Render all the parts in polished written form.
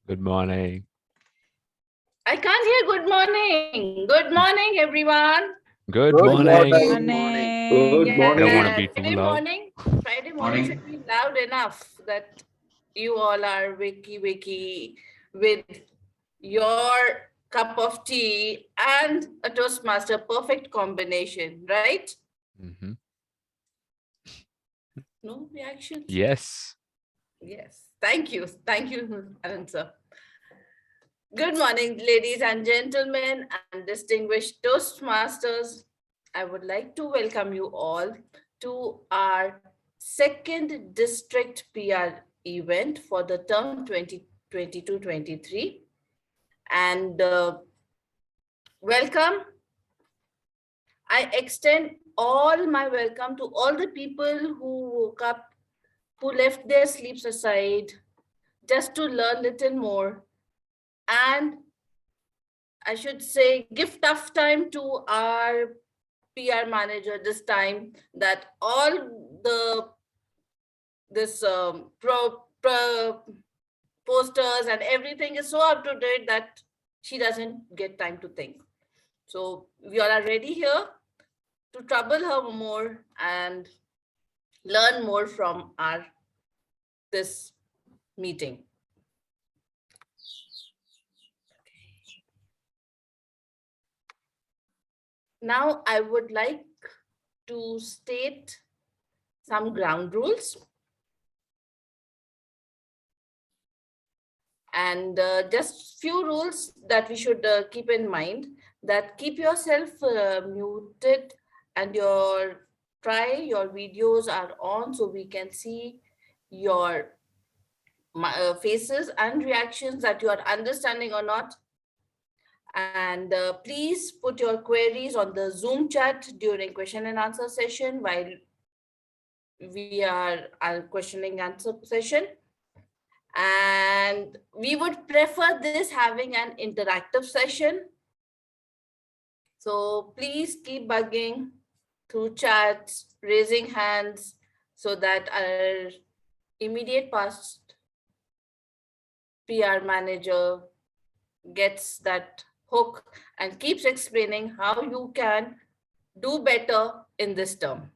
Good morning. I can't hear good morning. Good morning, everyone. Good Good morning. morning. Good Yeah, morning. Don't want to be too Friday loud. morning. Friday morning should be loud enough that you all are wakey with your cup of tea and a Toastmaster, perfect combination, right? Hmm. No reactions? Yes. Yes. Thank you. Thank you, Anand sir. Good morning, ladies and gentlemen and distinguished Toastmasters. I would like to welcome you all to our second district PR event for the term 2022-23. And welcome. I extend all my welcome to all the people who woke up, who left their sleeps aside just to learn a little more. And I should say, give tough time to our PR manager this time, that all this posters and everything is so up to date that she doesn't get time to think. So we all are ready here to trouble her more and learn more from this meeting. Now I would like to state some ground rules. And just few rules that we should keep in mind, that keep yourself muted and your videos are on so we can see your faces and reactions, that you are understanding or not. And please put your queries on the Zoom chat during question and answer session while we are our questioning answer session. And we would prefer this having an interactive session. So please keep bugging through chats, raising hands, so that our immediate past PR manager gets that hook and keeps explaining how you can do better in this term.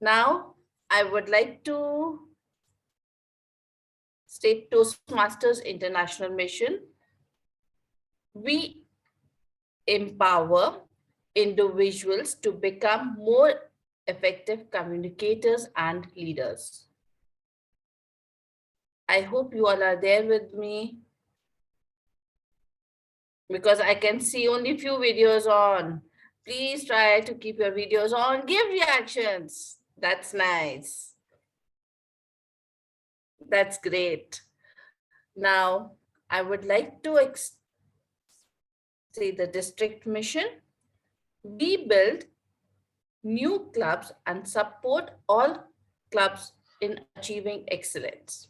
Now, I would like to state Toastmasters International Mission. We empower individuals to become more effective communicators and leaders. I hope you all are there with me, because I can see only few videos on. Please try to keep your videos on. Give reactions. That's nice. That's great. Now, I would like to say the district mission. We build new clubs and support all clubs in achieving excellence.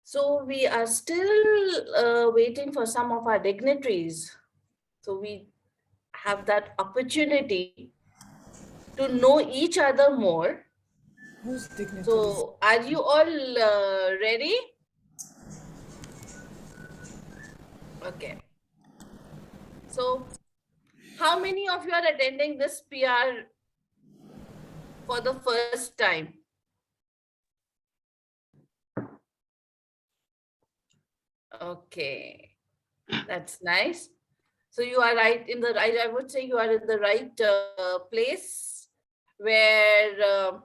So we are still waiting for some of our dignitaries. So we have that opportunity to know each other more. Who's dignitaries? So are you all ready? Okay. So how many of you are attending this PR for the first time? Okay, that's nice. So you are right in the right, I would say you are in the right place where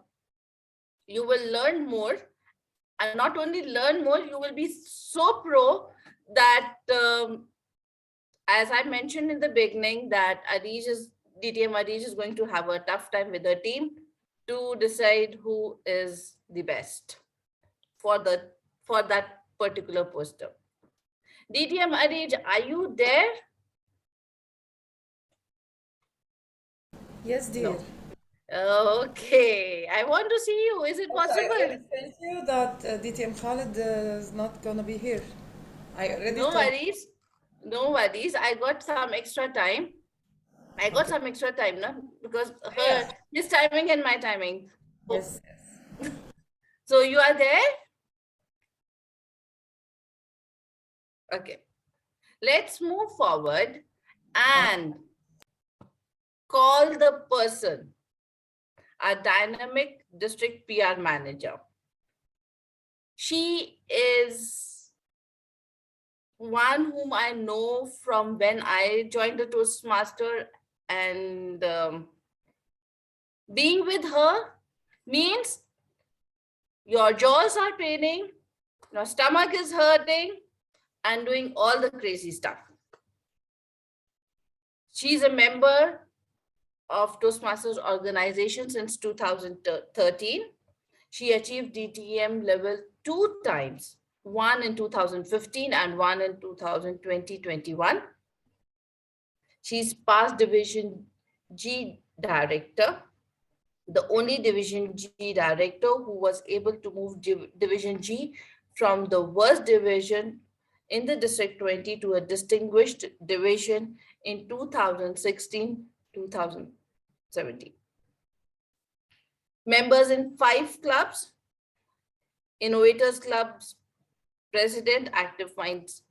you will learn more, and not only learn more, you will be so pro that as I mentioned in the beginning, that DTM Arish is going to have a tough time with the team to decide who is the best for that particular poster. DTM Arish, are you there? Yes, dear. No. Okay, I want to see you. Is it Also, I possible? already sent you that 𝐷TM is not gonna be here. I already No told. worries. No worries. I got some extra time. I got some extra time, no? Because Yeah. his timing and my timing. Yes. So you are there? Okay. Let's move forward and call the person a dynamic district PR manager. She is one whom I know from when I joined the Toastmaster, and being with her means your jaws are paining, your stomach is hurting, and doing all the crazy stuff. She's a member of Toastmasters organization since 2013. She achieved DTM level 2 times, one in 2015 and one in 2020-21. She's past Division G director, the only Division G director who was able to move Division G from the worst division in the District 20 to a distinguished division in 2016-2017. Members in 5 clubs, Innovators Club's president, Active Minds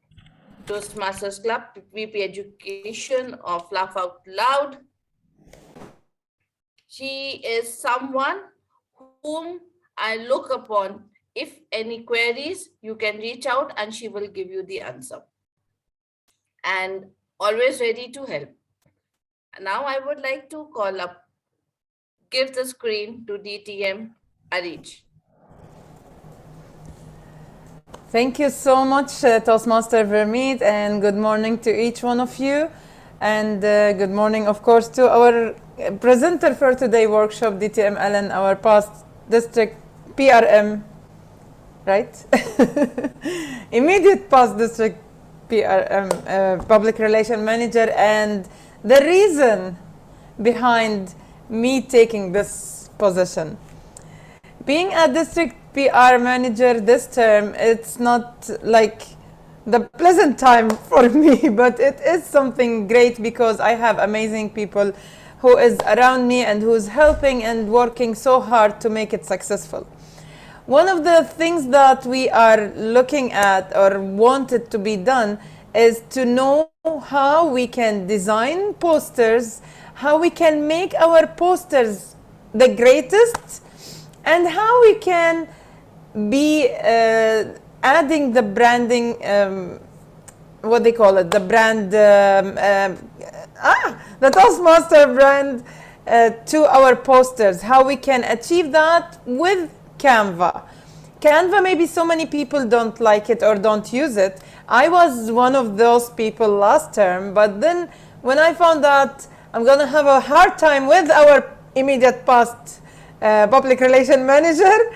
Toastmasters Club, VP Education of Laugh Out Loud. She is someone whom I look upon. If any queries, you can reach out and she will give you the answer. And always ready to help. Now I would like to give the screen to DTM Arij. Thank you so much, Toastmaster Vermeet, and good morning to each one of you. And good morning, of course, to our presenter for today's workshop, DTM Ellen, our past district PRM, right? Immediate past district PRM, public relation manager, and the reason behind me taking this position. Being a district PR manager this term, it's not like the pleasant time for me, but it is something great because I have amazing people who is around me and who's helping and working so hard to make it successful. One of the things that we are looking at or wanted to be done is to know how we can design posters, how we can make our posters the greatest, and how we can be adding the branding, what they call it, the brand, the Toastmaster brand to our posters, how we can achieve that with Canva. Canva, maybe so many people don't like it or don't use it. I was one of those people last term, but then when I found out I'm going to have a hard time with our immediate past public relation manager,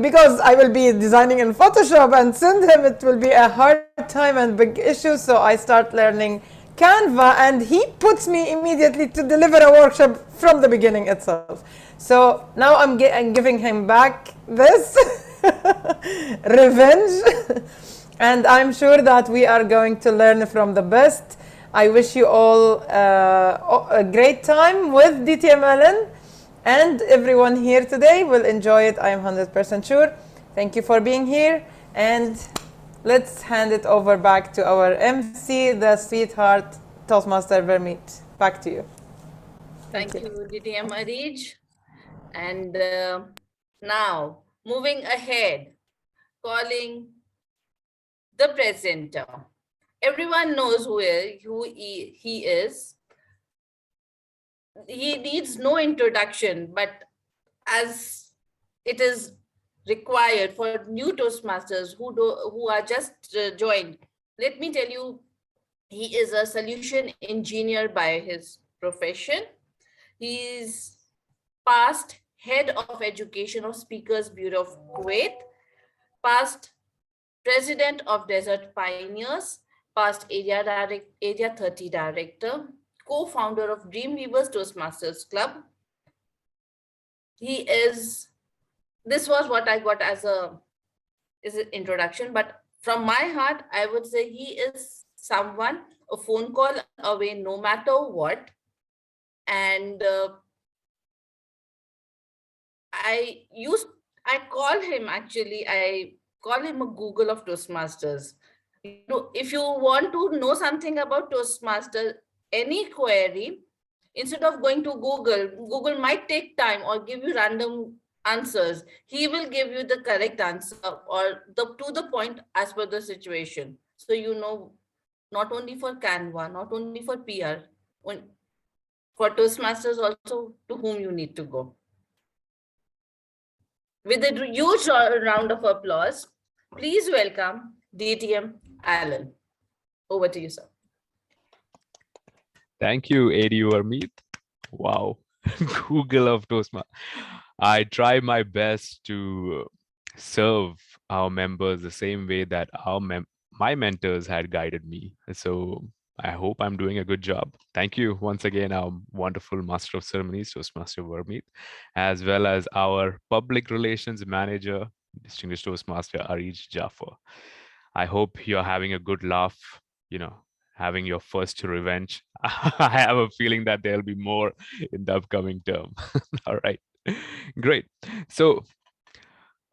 because I will be designing in Photoshop and send him, it will be a hard time and big issue. So I start learning Canva, and he puts me immediately to deliver a workshop from the beginning itself. So now I'm giving him back this revenge, and I'm sure that we are going to learn from the best. I wish you all a great time with DTM Ellen. And everyone here today will enjoy it, I am 100% sure. Thank you for being here. And let's hand it over back to our MC, the sweetheart, Toastmaster Vermeet. Back to you. Thank you, DTM Arij. And now, moving ahead, calling the presenter. Everyone knows who he is. He needs no introduction, but as it is required for new Toastmasters who are just joined, let me tell you, he is a solution engineer by his profession. He is past head of education of Speakers Bureau of Kuwait, past president of Desert Pioneers, past area 30 director, co-founder of Dreamweavers Toastmasters Club. This was what I got as an introduction, but from my heart, I would say he is someone, a phone call away no matter what. And I call him a Google of Toastmasters. You know, if you want to know something about Toastmasters, any query, instead of going to Google might take time or give you random answers. He will give you the correct answer or to the point as per the situation. So you know, not only for Canva, not only for PR, for Toastmasters also to whom you need to go. With a huge round of applause, please welcome DTM Alan. Over to you, sir. Thank you, 𝐂𝐚𝐬𝐲. Wow, Google of Toastmasters. I try my best to serve our members the same way that my mentors had guided me. So I hope I'm doing a good job. Thank you once again, our wonderful Master of Ceremonies, Toastmaster Gurmeet, as well as our Public Relations Manager, Distinguished Toastmaster 𝐂𝐚𝐬𝐲. I hope you're having a good laugh, having your first revenge. I have a feeling that there'll be more in the upcoming term. All right, great. So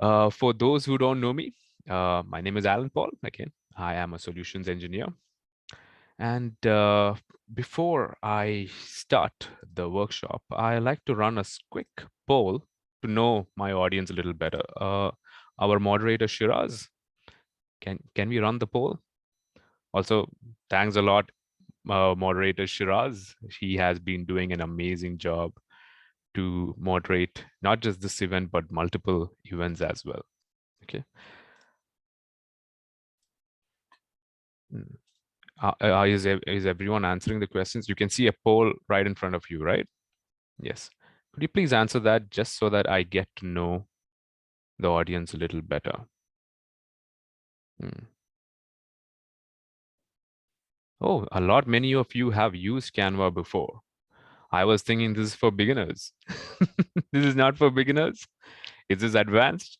for those who don't know me, my name is Alan Paul. Again, I am a solutions engineer. And before I start the workshop, I like to run a quick poll to know my audience a little better. Our moderator, Shiraz, can we run the poll? Also, thanks a lot, moderator Shiraz. He has been doing an amazing job to moderate not just this event, but multiple events as well. Okay. Is everyone answering the questions? You can see a poll right in front of you, right? Yes. Could you please answer that just so that I get to know the audience a little better? Oh, many of you have used Canva before. I was thinking this is for beginners. This is not for beginners. Is this advanced?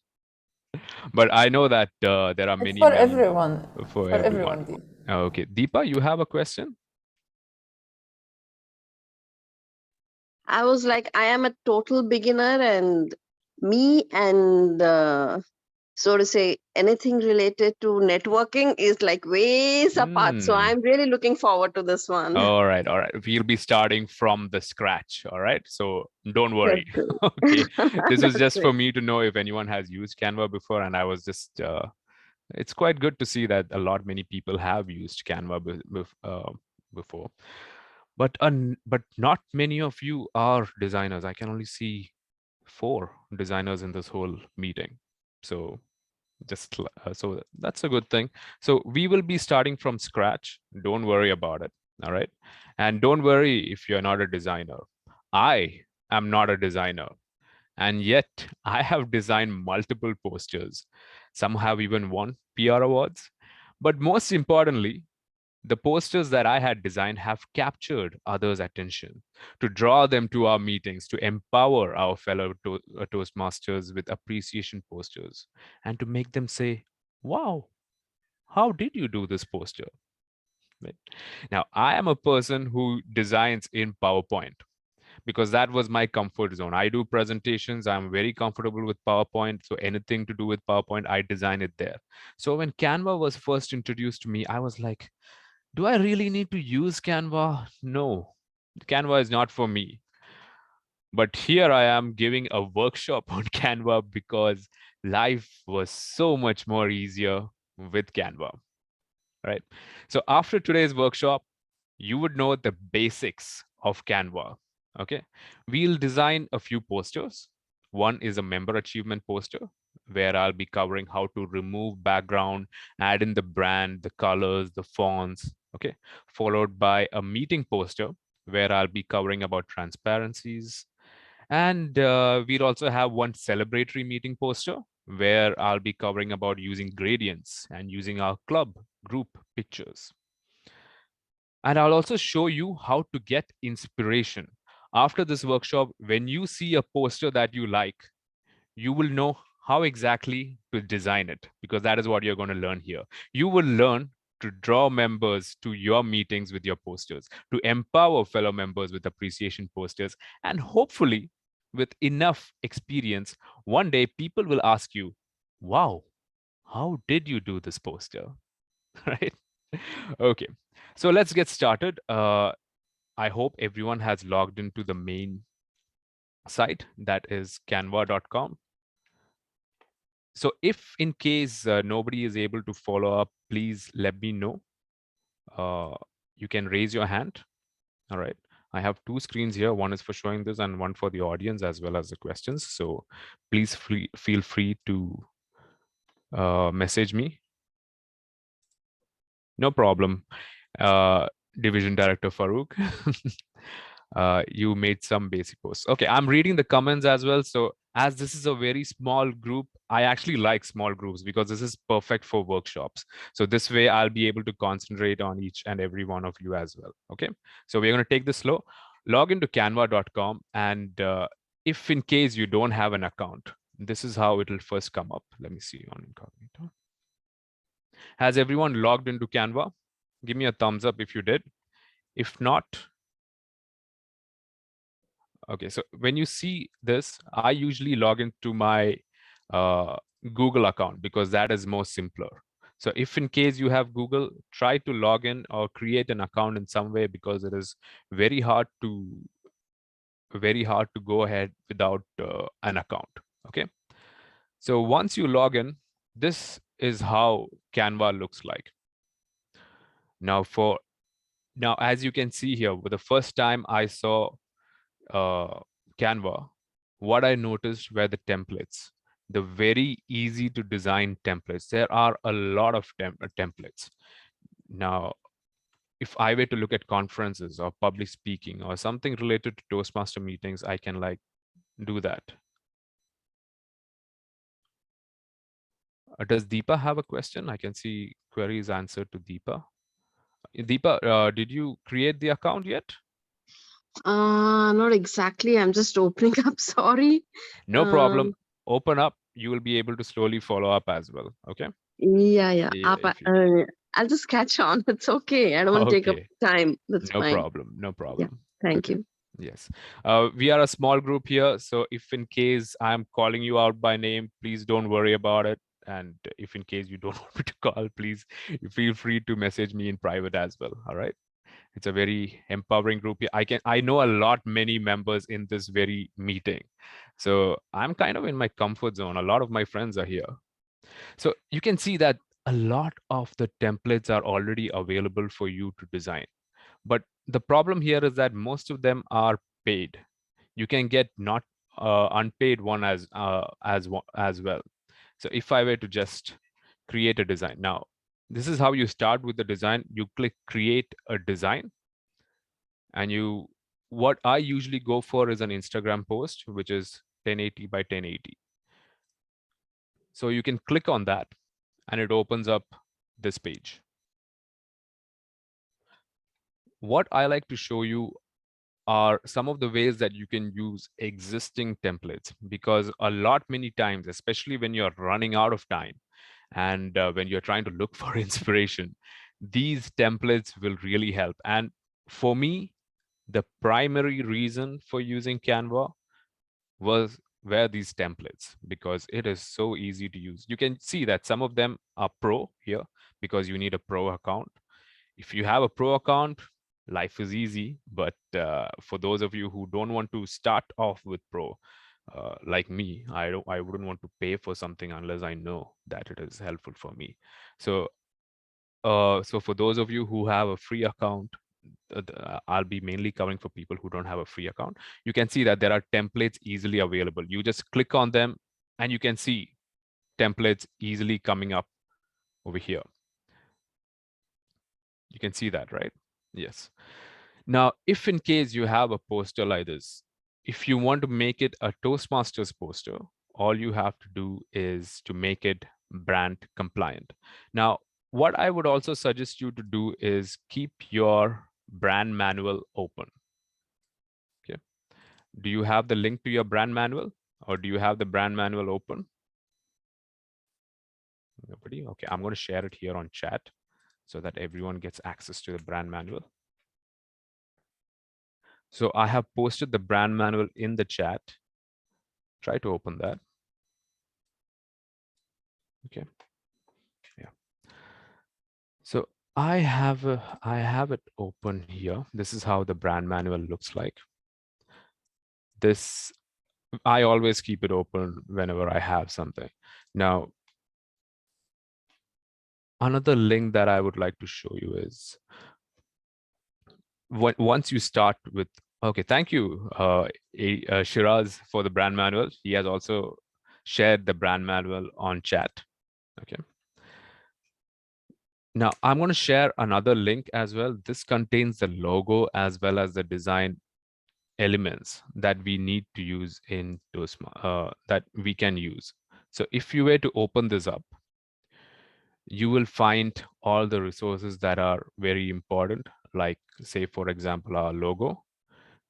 But I know that there are many. For everyone. For everyone. Okay. Deepa, you have a question? I was like, I am a total beginner, and me and so to say, anything related to networking is like ways apart. So I'm really looking forward to this one. All right. We'll be starting from the scratch. All right. So don't worry. Okay. This is just for me to know if anyone has used Canva before. And I was just, it's quite good to see that many people have used Canva before. But not many of you are designers. I can only see 4 designers in this whole meeting. So so that's a good thing. So we will be starting from scratch. Don't worry about it. All right. And don't worry if you're not a designer. I am not a designer. And yet I have designed multiple posters. Some have even won PR awards. But most importantly, the posters that I had designed have captured others' attention to draw them to our meetings, to empower our fellow Toastmasters with appreciation posters, and to make them say, wow, how did you do this poster? Right. Now, I am a person who designs in PowerPoint because that was my comfort zone. I do presentations. I'm very comfortable with PowerPoint. So anything to do with PowerPoint, I design it there. So when Canva was first introduced to me, I was like, do I really need to use Canva? No, Canva is not for me. But here I am giving a workshop on Canva because life was so much more easier with Canva, right? So after today's workshop, you would know the basics of Canva, okay? We'll design a few posters. One is a member achievement poster, where I'll be covering how to remove background, add in the brand, the colors, the fonts, okay? Followed by a meeting poster, where I'll be covering about transparencies. And we'll also have one celebratory meeting poster, where I'll be covering about using gradients and using our club group pictures. And I'll also show you how to get inspiration. After this workshop, when you see a poster that you like, you will know how exactly to design it, because that is what you're going to learn here. You will learn to draw members to your meetings with your posters, to empower fellow members with appreciation posters, and hopefully with enough experience, one day people will ask you, wow, how did you do this poster? Right? Okay, so let's get started. I hope everyone has logged into the main site, that is canva.com. So if in case nobody is able to follow up, please let me know. You can raise your hand. All right. I have two screens here. One is for showing this and one for the audience as well as the questions. So please feel free to message me. No problem. Division Director Farouk. You made some basic posts. Okay, I'm reading the comments as well. So as this is a very small group, I actually like small groups because this is perfect for workshops. So this way I'll be able to concentrate on each and every one of you as well. Okay, so we're going to take this slow. Log into canva.com, and if in case you don't have an account, this is how it will first come up. Let me see on incognito. Has everyone logged into Canva? Give me a thumbs up if you did. If not, okay, so when you see this, I usually log into my Google account because that is more simpler. So if in case you have Google, try to log in or create an account in some way, because it is very hard to go ahead without an account. Okay, so once you log in, this is how Canva looks like. Now as you can see here, for the first time I saw Canva, what I noticed were the templates, the very easy to design templates. There are a lot of templates. Now, if I were to look at conferences or public speaking or something related to Toastmaster meetings, I can like do that. Does Deepa have a question? I can see queries answered to Deepa. Deepa, did you create the account yet? Not exactly. I'm just opening up. Sorry. No problem. Open up. You will be able to slowly follow up as well. Okay. Yeah. Yeah, I'll just catch on. It's okay. I don't want to take up okay. time. That's No fine. problem. No problem. Thank Okay. you. Yes. We are a small group here. So if in case I'm calling you out by name, please don't worry about it. And if in case you don't want me to call, please feel free to message me in private as well. All right. It's a very empowering group. I know many members in this very meeting. So I'm kind of in my comfort zone. A lot of my friends are here. So you can see that a lot of the templates are already available for you to design. But the problem here is that most of them are paid. You can get not unpaid one as well. So if I were to just create a design now, this is how you start with the design. You click create a design, and what I usually go for is an Instagram post, which is 1080 by 1080. So you can click on that and it opens up this page. What I like to show you are some of the ways that you can use existing templates, because many times, especially when you're running out of time and when you're trying to look for inspiration, these templates will really help. And for me, the primary reason for using Canva were these templates, because it is so easy to use. You can see that some of them are pro here because you need a pro account. If you have a pro account, life is easy. But for those of you who don't want to start off with pro, like me, I wouldn't want to pay for something unless I know that it is helpful for me. So for those of you who have a free account, I'll be mainly covering for people who don't have a free account. You can see that there are templates easily available. You just click on them and you can see templates easily coming up over here. You can see that, right? Yes. Now, if in case you have a poster like this, if you want to make it a Toastmasters poster, all you have to do is to make it brand compliant. Now, what I would also suggest you to do is keep your brand manual open. Okay. Do you have the link to your brand manual, or do you have the brand manual open? Nobody? Okay, I'm going to share it here on chat so that everyone gets access to the brand manual. So I have posted the brand manual in the chat. Try to open that. Okay. Yeah. So I have it open here. This is how the brand manual looks like. This, I always keep it open whenever I have something. Now, another link that I would like to show you is once you start with, okay, thank you, Shiraz, for the brand manual. He has also shared the brand manual on chat. Okay. Now I'm going to share another link as well. This contains the logo as well as the design elements that we need to use in Toastmasters, that we can use. So if you were to open this up, you will find all the resources that are very important, like say, for example, our logo.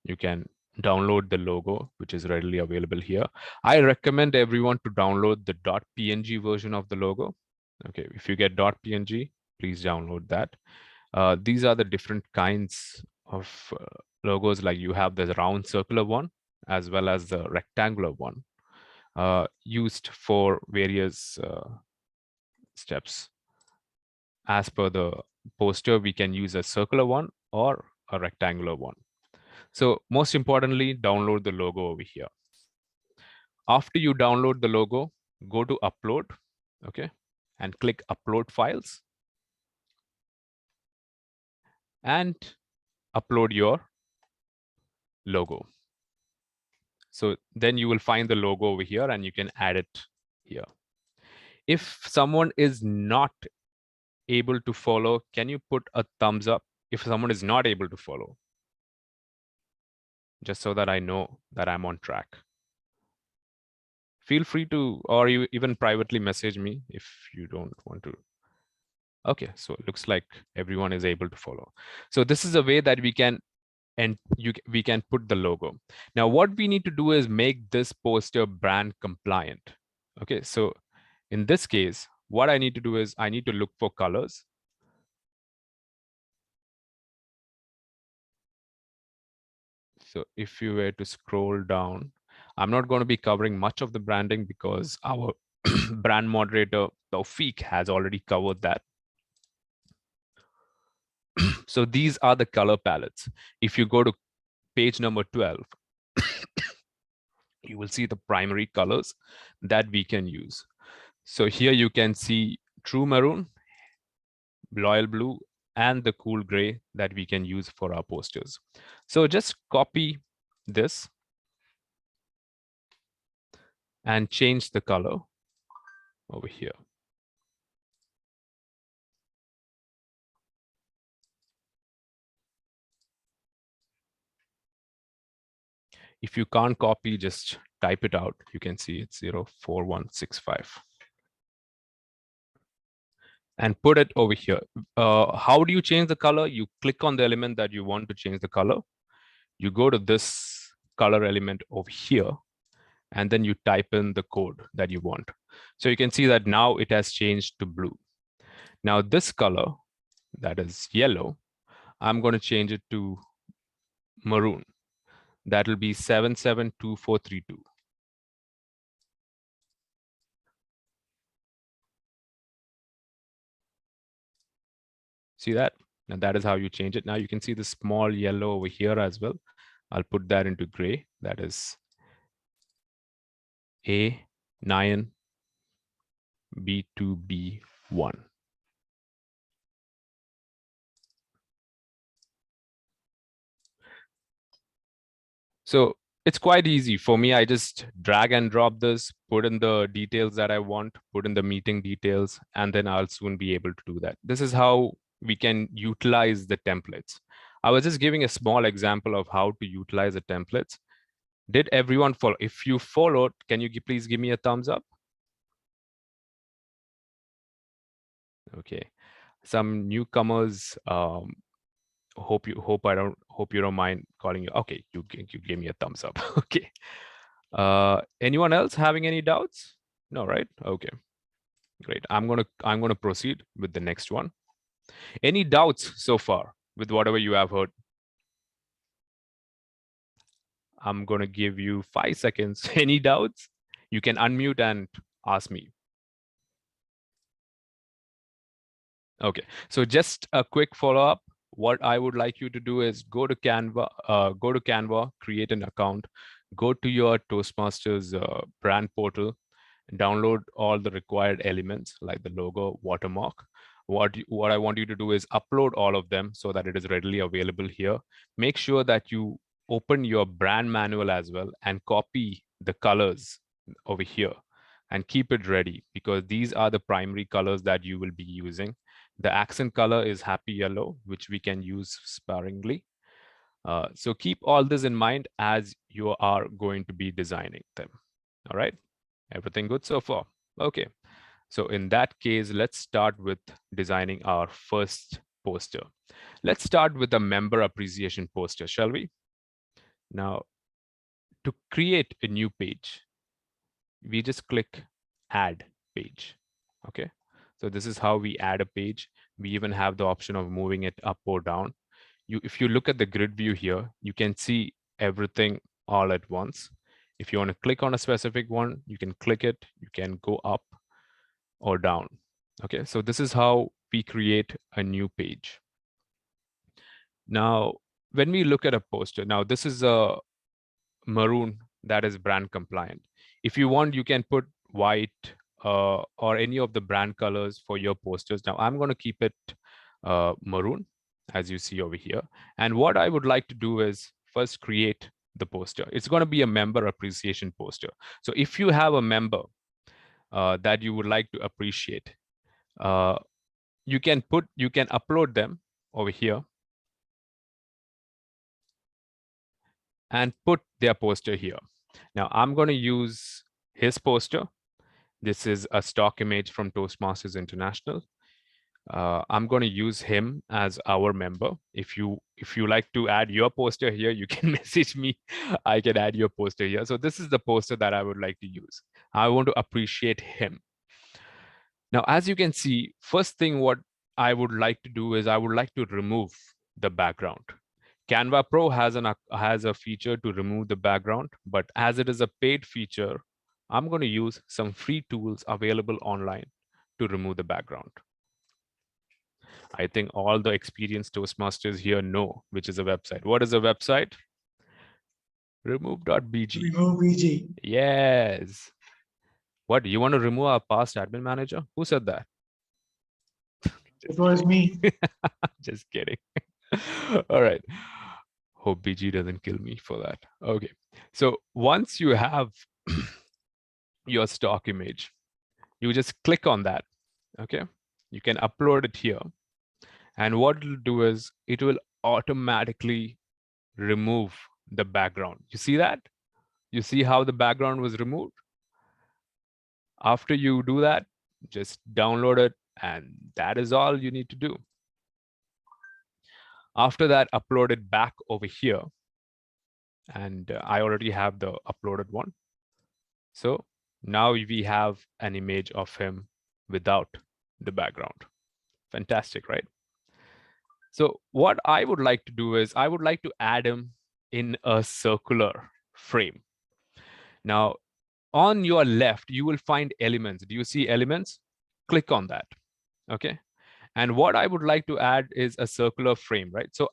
You can download the logo, which is readily available here. I recommend everyone to download the .png version of the logo. Okay, if you get .png, please download that. These are the different kinds of logos, like you have the round circular one as well as the rectangular one, used for various steps. As per the poster, we can use a circular one or a rectangular one. So most importantly, download the logo over here. After you download the logo, go to upload, okay, and click upload files and upload your logo. So then you will find the logo over here and you can add it here. If someone is not able to follow, can you put a thumbs up if someone is not able to follow? Just so that I know that I'm on track. Feel free to, or you even privately message me if you don't want to. Okay, so it looks like everyone is able to follow. So this is a way that we can, and we can put the logo. Now, what we need to do is make this poster brand compliant. Okay, so in this case, what I need to do is I need to look for colors. So if you were to scroll down, I'm not going to be covering much of the branding because our brand moderator, Tawfiq, has already covered that. So these are the color palettes. If you go to page number 12, you will see the primary colors that we can use. So here you can see true maroon, loyal blue, and the cool gray that we can use for our posters. So just copy this and change the color over here. If you can't copy, just type it out. You can see it's 04165. And put it over here. How do you change the color? You click on the element that you want to change the color. You go to this color element over here, and then you type in the code that you want. So you can see that now it has changed to blue. Now this color, that is yellow, I'm going to change it to maroon. That will be 772432. See that? And that is how you change it. Now you can see the small yellow over here as well. I'll put that into gray. That is A9 B2B1. So it's quite easy for me. I just drag and drop this, put in the details that I want, put in the meeting details, and then I'll soon be able to do that. This is how we can utilize the templates. I was just giving a small example of how to utilize the templates. Did everyone follow? If you followed, can you please give me a thumbs up? Okay. Some newcomers, hope you don't mind calling you. Okay, you gave me a thumbs up. Okay. Anyone else having any doubts? No, right? Okay, great. I'm gonna proceed with the next one. Any doubts so far with whatever you have heard? I'm going to give you 5 seconds. Any doubts? You can unmute and ask me. Okay, so just a quick follow-up. What I would like you to do is go to Canva, create an account, go to your Toastmasters brand portal, download all the required elements like the logo, watermark. What I want you to do is upload all of them so that it is readily available here. Make sure that you open your brand manual as well and copy the colors over here and keep it ready, because these are the primary colors that you will be using. The accent color is happy yellow, which we can use sparingly. So keep all this in mind as you are going to be designing them. All right, everything good so far? Okay, so in that case, let's start with designing our first poster. Let's start with a member appreciation poster, shall we? Now, to create a new page, we just click add page. Okay, so this is how we add a page. We even have the option of moving it up or down. If you look at the grid view here, you can see everything all at once. If you want to click on a specific one, you can click it, you can go up or down. Okay, so this is how we create a new page. Now, when we look at a poster, now this is a maroon that is brand compliant. If you want, you can put white or any of the brand colors for your posters. Now I'm going to keep it maroon, as you see over here. And what I would like to do is first create the poster. It's going to be a member appreciation poster. So if you have a member that you would like to appreciate, you can upload them over here and put their poster here. Now I'm going to use his poster. This is a stock image from Toastmasters International. I'm going to use him as our member. If you like to add your poster here, you can message me. I can add your poster here. So this is the poster that I would like to use. I want to appreciate him. Now, as you can see, first thing what I would like to do is I would like to remove the background. Canva Pro has a feature to remove the background, but as it is a paid feature, I'm going to use some free tools available online to remove the background. I think all the experienced Toastmasters here know which is a website. What is a website? Remove.bg. Remove.bg. Yes. What, do you want to remove our past admin manager? Who said that? It was me. Just kidding. All right. Hope BG doesn't kill me for that. Okay. So once you have your stock image, you just click on that. Okay. You can upload it here. And what it'll do is it will automatically remove the background. You see that? You see how the background was removed? After you do that, just download it, and that is all you need to do. After that, upload it back over here. And I already have the uploaded one. So now we have an image of him without the background. Fantastic, right? So what I would like to do is I would like to add him in a circular frame. Now, on your left, you will find elements. Do you see elements? Click on that. Okay. And what I would like to add is a circular frame, right? So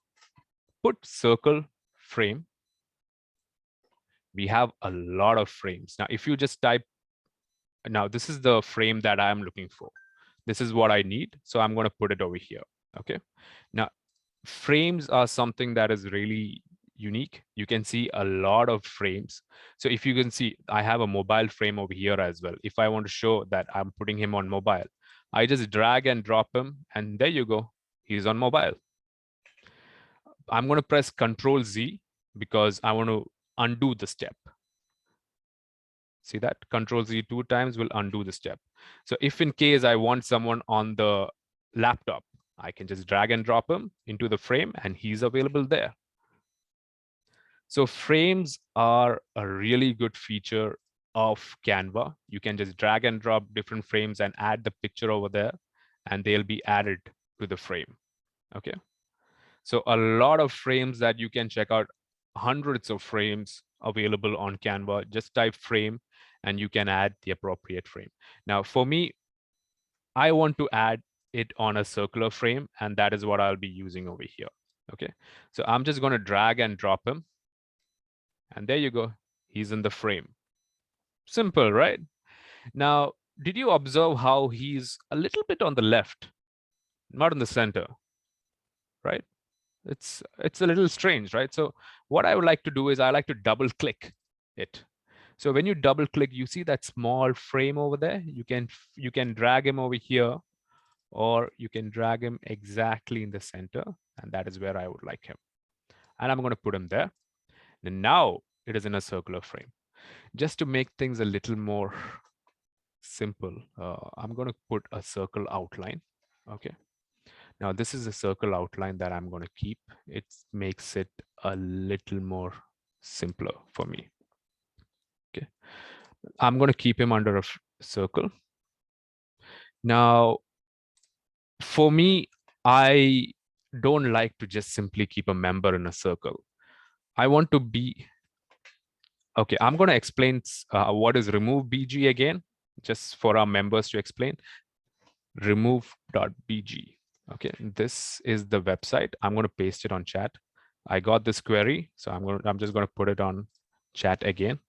put circle frame. We have a lot of frames. Now, if you just type, now this is the frame that I'm looking for. This is what I need. So I'm going to put it over here. Okay. Now, frames are something that is really unique. You can see a lot of frames. So if you can see, I have a mobile frame over here as well. If I want to show that I'm putting him on mobile, I just drag and drop him, and there you go. He's on mobile. I'm going to press Control Z because I want to undo the step. See that? Control Z 2 times will undo the step. So if in case I want someone on the laptop, I can just drag and drop him into the frame and he's available there. So frames are a really good feature of Canva. You can just drag and drop different frames and add the picture over there, and they'll be added to the frame. Okay. So a lot of frames that you can check out, hundreds of frames available on Canva. Just type frame and you can add the appropriate frame. Now, for me, I want to add it on a circular frame, and that is what I'll be using over here. Okay, so I'm just going to drag and drop him. And there you go. He's in the frame. Simple, right? Now, did you observe how he's a little bit on the left, not in the center, right? It's a little strange, right? So what I would like to do is I like to double click it. So when you double click, you see that small frame over there. You can drag him over here, or you can drag him exactly in the center, and that is where I would like him. And I'm going to put him there. And now it is in a circular frame. Just to make things a little more simple, I'm going to put a circle outline. Okay. Now this is a circle outline that I'm going to keep. It makes it a little more simpler for me. Okay. I'm going to keep him under a circle. Now, for me, I don't like to just simply keep a member in a circle. I want to be, okay, I'm going to explain what is remove BG again, just for our members to explain. Remove.bg. Okay, this is the website. I'm going to paste it on chat. I got this query, so I'm just going to put it on chat again.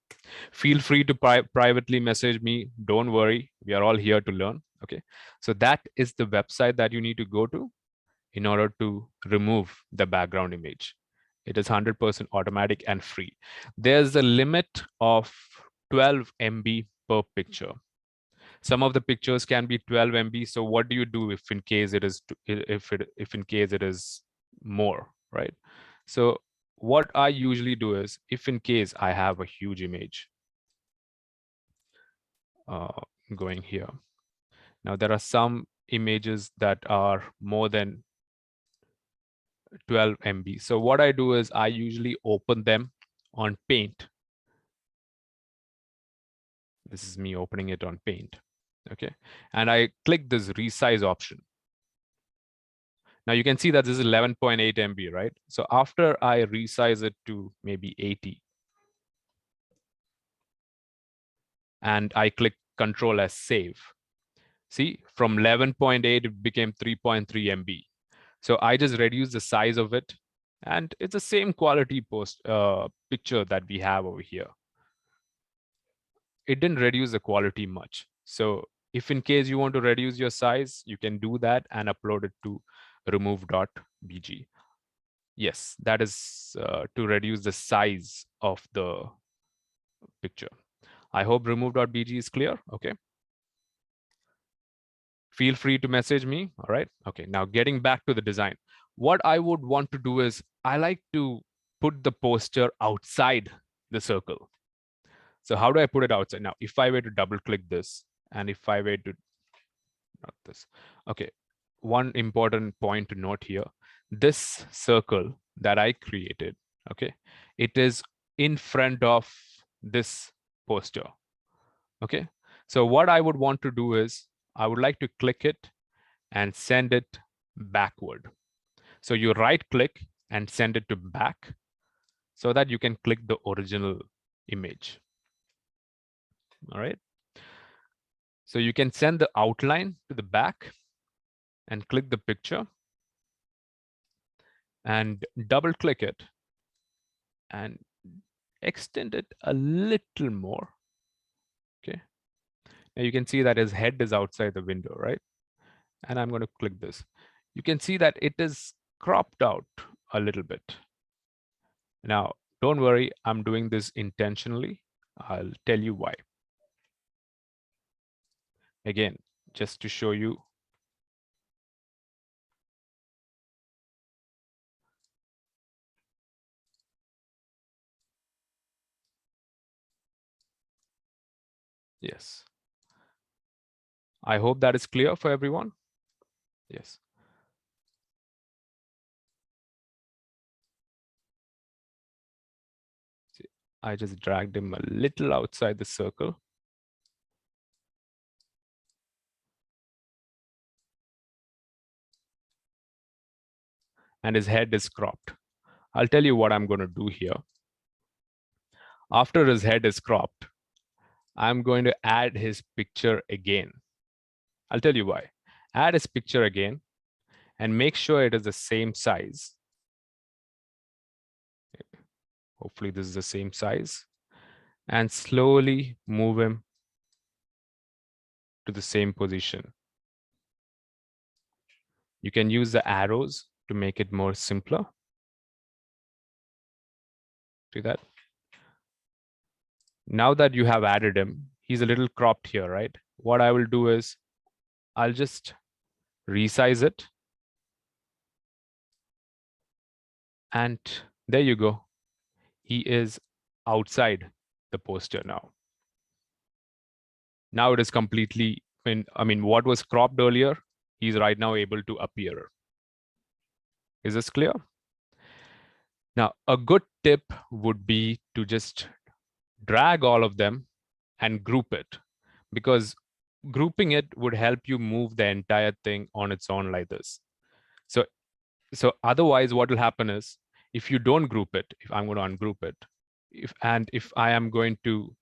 Feel free to privately message me. Don't worry, we are all here to learn. Okay, so that is the website that you need to go to in order to remove the background image. It is 100% automatic and free. There's a limit of 12 MB per picture. Some of the pictures can be 12 MB. So what do you do if in case it is more, right? So what I usually do is, if in case I have a huge image going here. Now there are some images that are more than 12 MB. So what I do is I usually open them on Paint. This is me opening it on Paint. Okay, and I click this resize option. Now you can see that this is 11.8 MB, right? So after I resize it to maybe 80, and I click Control as save. See, from 11.8 it became 3.3 MB. So I just reduce the size of it, and it's the same quality picture that we have over here. It didn't reduce the quality much. So if in case you want to reduce your size, you can do that and upload it to remove.bg. Yes, that is to reduce the size of the picture. I hope remove.bg is clear. Okay. Feel free to message me. All right. Okay. Now getting back to the design, what I would want to do is I like to put the poster outside the circle. So how do I put it outside? Now, if I were to double click this, and if I were to, not this, okay. One important point to note here, this circle that I created, okay, it is in front of this poster. Okay. So what I would want to do is I would like to click it and send it backward. So you right click and send it to back so that you can click the original image. All right. So you can send the outline to the back and click the picture and double click it and extend it a little more. Okay. Now you can see that his head is outside the window, right? And I'm going to click this. You can see that it is cropped out a little bit. Now, don't worry, I'm doing this intentionally. I'll tell you why. Again, just to show you. Yes. I hope that is clear for everyone. Yes. See, I just dragged him a little outside the circle. and his head is cropped. I'll tell you what I'm going to do here. After his head is cropped, I'm going to add his picture again. I'll tell you why. Add his picture again and make sure it is the same size. Hopefully this is the same size, and slowly move him to the same position. You can use the arrows to make it more simpler. See that? Now that you have added him, he's a little cropped here, right? What I will do is I'll just resize it. And there you go. He is outside the poster now. Now it is completely, I mean, what was cropped earlier, he's right now able to appear. Is this clear? Now, a good tip would be to just drag all of them and group it, because grouping it would help you move the entire thing on its own like this. So otherwise what will happen is, if you don't group it, if I'm going to ungroup it, if I am going to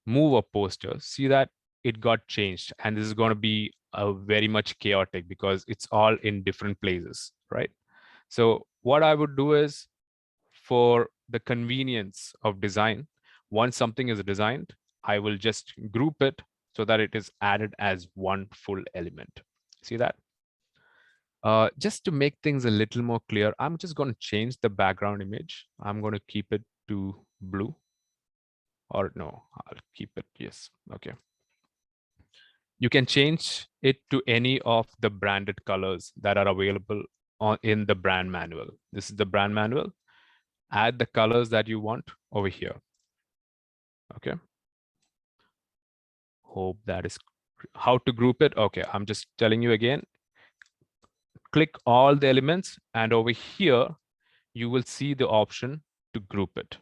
move a poster, see that it got changed, and this is going to be very much chaotic because it's all in different places, right? So what I would do is, for the convenience of design, once something is designed, I will just group it so that it is added as one full element. See that? Just to make things a little more clear, I'm just going to change the background image. I'm going to keep it to blue. Or no, I'll keep it, yes, okay. You can change it to any of the branded colors that are available in the brand manual. This is the brand manual. Add the colors that you want over here. Okay. Hope that is how to group it. Okay, I'm just telling you again. Click all the elements, and over here, you will see the option to group it.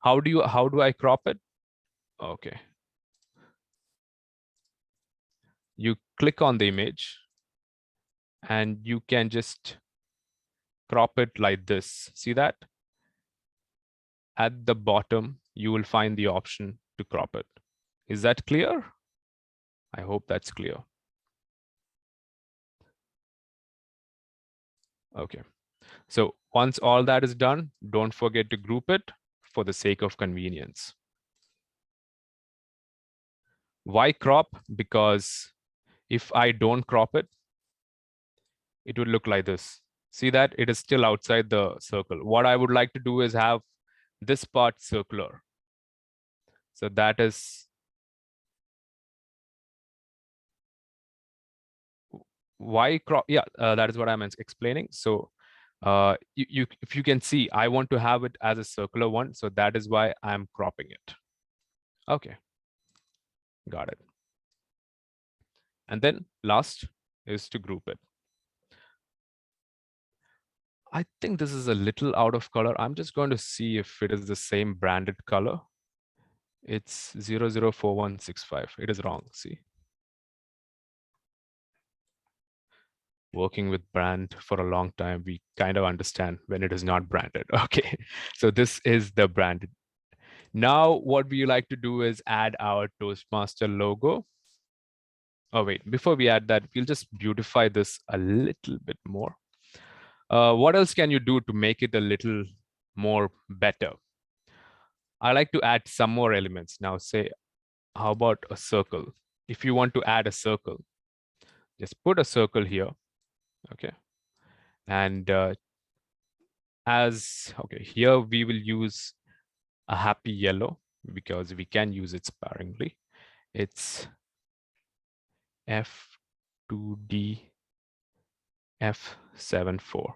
How do I crop it? Okay. You click on the image and you can just crop it like this. See that? At the bottom, you will find the option to crop it. Is that clear? I hope that's clear. Okay. So once all that is done, don't forget to group it for the sake of convenience. Why crop? Because if I don't crop it, it would look like this. See that? It is still outside the circle. What I would like to do is have this part circular. So that is why crop. Yeah, that is what I'm explaining. So if you can see, I want to have it as a circular one. So that is why I'm cropping it. Okay, got it. And then last is to group it. I think this is a little out of color. I'm just going to see if it is the same branded color. It's 004165. It is wrong. See, working with brand for a long time, we kind of understand when it is not branded. Okay, so this is the branded. Now what we like to do is add our Toastmaster logo. Oh wait, before we add that, we'll just beautify this a little bit more. What else can you do to make it a little more better? I like to add some more elements. Now say, how about a circle? If you want to add a circle, just put a circle here. Okay. And here we will use a happy yellow because we can use it sparingly. It's F2D F74.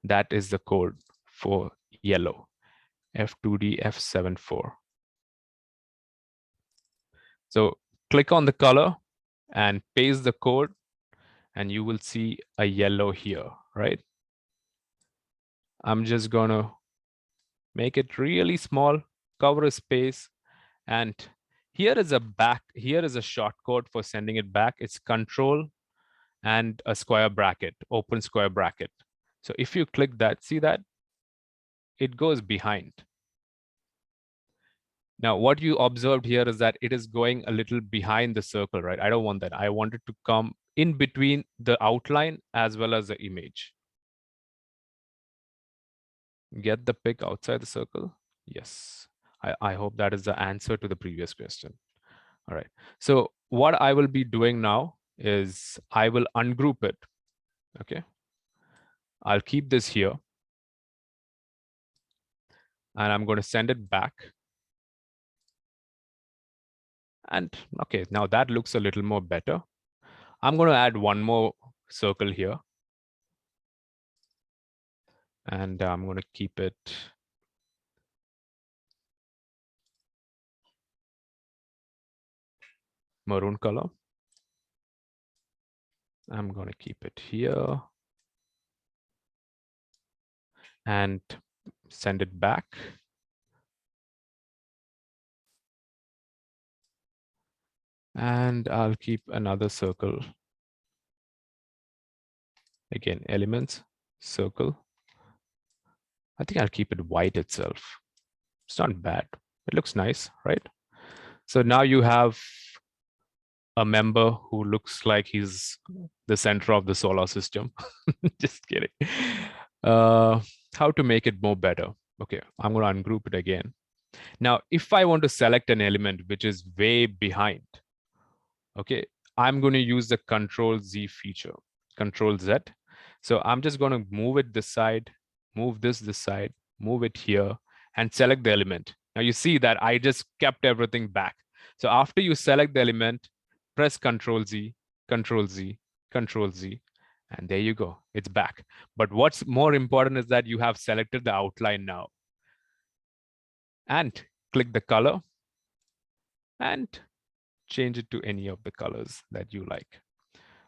That is the code for yellow. F2D F74. So click on the color and paste the code, and you will see a yellow here, right? I'm just gonna make it really small, cover a space, and here is a shortcode for sending it back. It's Control and a square bracket, open square bracket. So if you click that, see that it goes behind. Now, what you observed here is that it is going a little behind the circle, right? I don't want that. I want it to come in between the outline as well as the image. Get the pick outside the circle? Yes. I hope that is the answer to the previous question. All right. So what I will be doing now is I will ungroup it. Okay. I'll keep this here. And I'm going to send it back. And okay, now that looks a little more better. I'm going to add one more circle here. And I'm going to keep it maroon color. I'm going to keep it here and send it back. And I'll keep another circle. Again, elements, circle. I think I'll keep it white itself. It's not bad. It looks nice, right? So now you have a member who looks like he's the center of the solar system. Just kidding. How to make it more better? Okay, I'm going to ungroup it again. Now, if I want to select an element which is way behind, okay, I'm going to use the Control Z feature, Control Z. So I'm just going to move it this side, move this side, move it here, and select the element. Now you see that I just kept everything back. So after you select the element, press Control Z, Control Z, Control Z, and there you go. It's back. But what's more important is that you have selected the outline now. And click the color and change it to any of the colors that you like.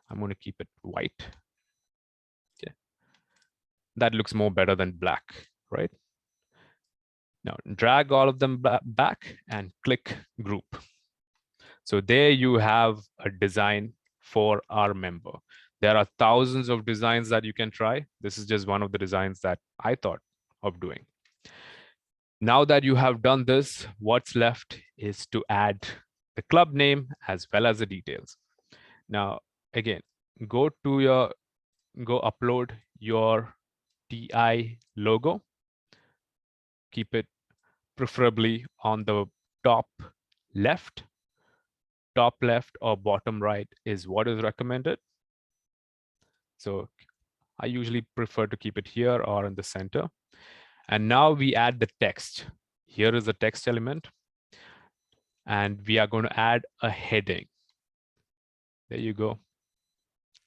I'm going to keep it white. Okay. That looks more better than black, right? Now drag all of them back and click group. So there you have a design for our member. There are thousands of designs that you can try. This is just one of the designs that I thought of doing. Now that you have done this, what's left is to add the club name as well as the details. Now, again, go upload your TI logo. Keep it preferably on the top left or bottom right is what is recommended. So I usually prefer to keep it here or in the center. And now we add the text. Here is the text element. And we are going to add a heading. There you go.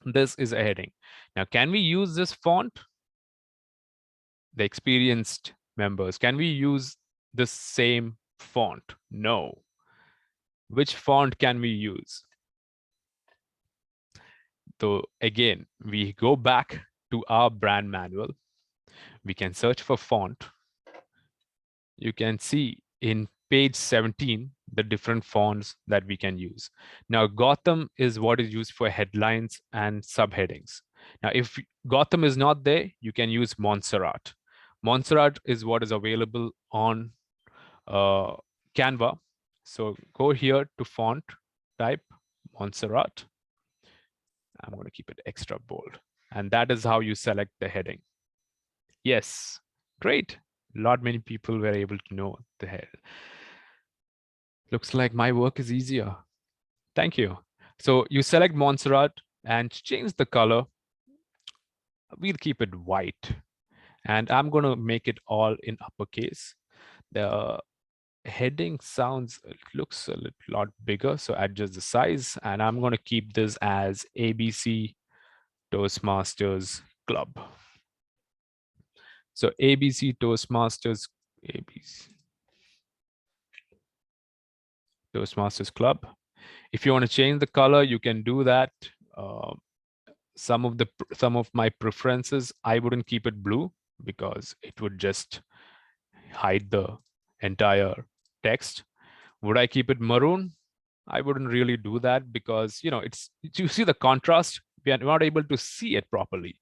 This is a heading. Now, can we use this font? The experienced members, can we use the same font? No. Which font can we use? So again, we go back to our brand manual. We can search for font. You can see in page 17, the different fonts that we can use. Now, Gotham is what is used for headlines and subheadings. Now, if Gotham is not there, you can use Montserrat. Montserrat is what is available on Canva. So go here to font, type Montserrat. I'm going to keep it extra bold. And that is how you select the heading. Yes, great. Not many people were able to know the head. Looks like my work is easier. Thank you. So you select Montserrat and change the color. We'll keep it white. And I'm going to make it all in uppercase. The heading looks a lot bigger. So adjust the size. And I'm going to keep this as ABC Toastmasters Club. So ABC Toastmasters, Toastmasters Club. If you want to change the color, you can do that. Some of my preferences, I wouldn't keep it blue because it would just hide the entire text. Would I keep it maroon? I wouldn't really do that because, you know, you see the contrast we are not able to see it properly.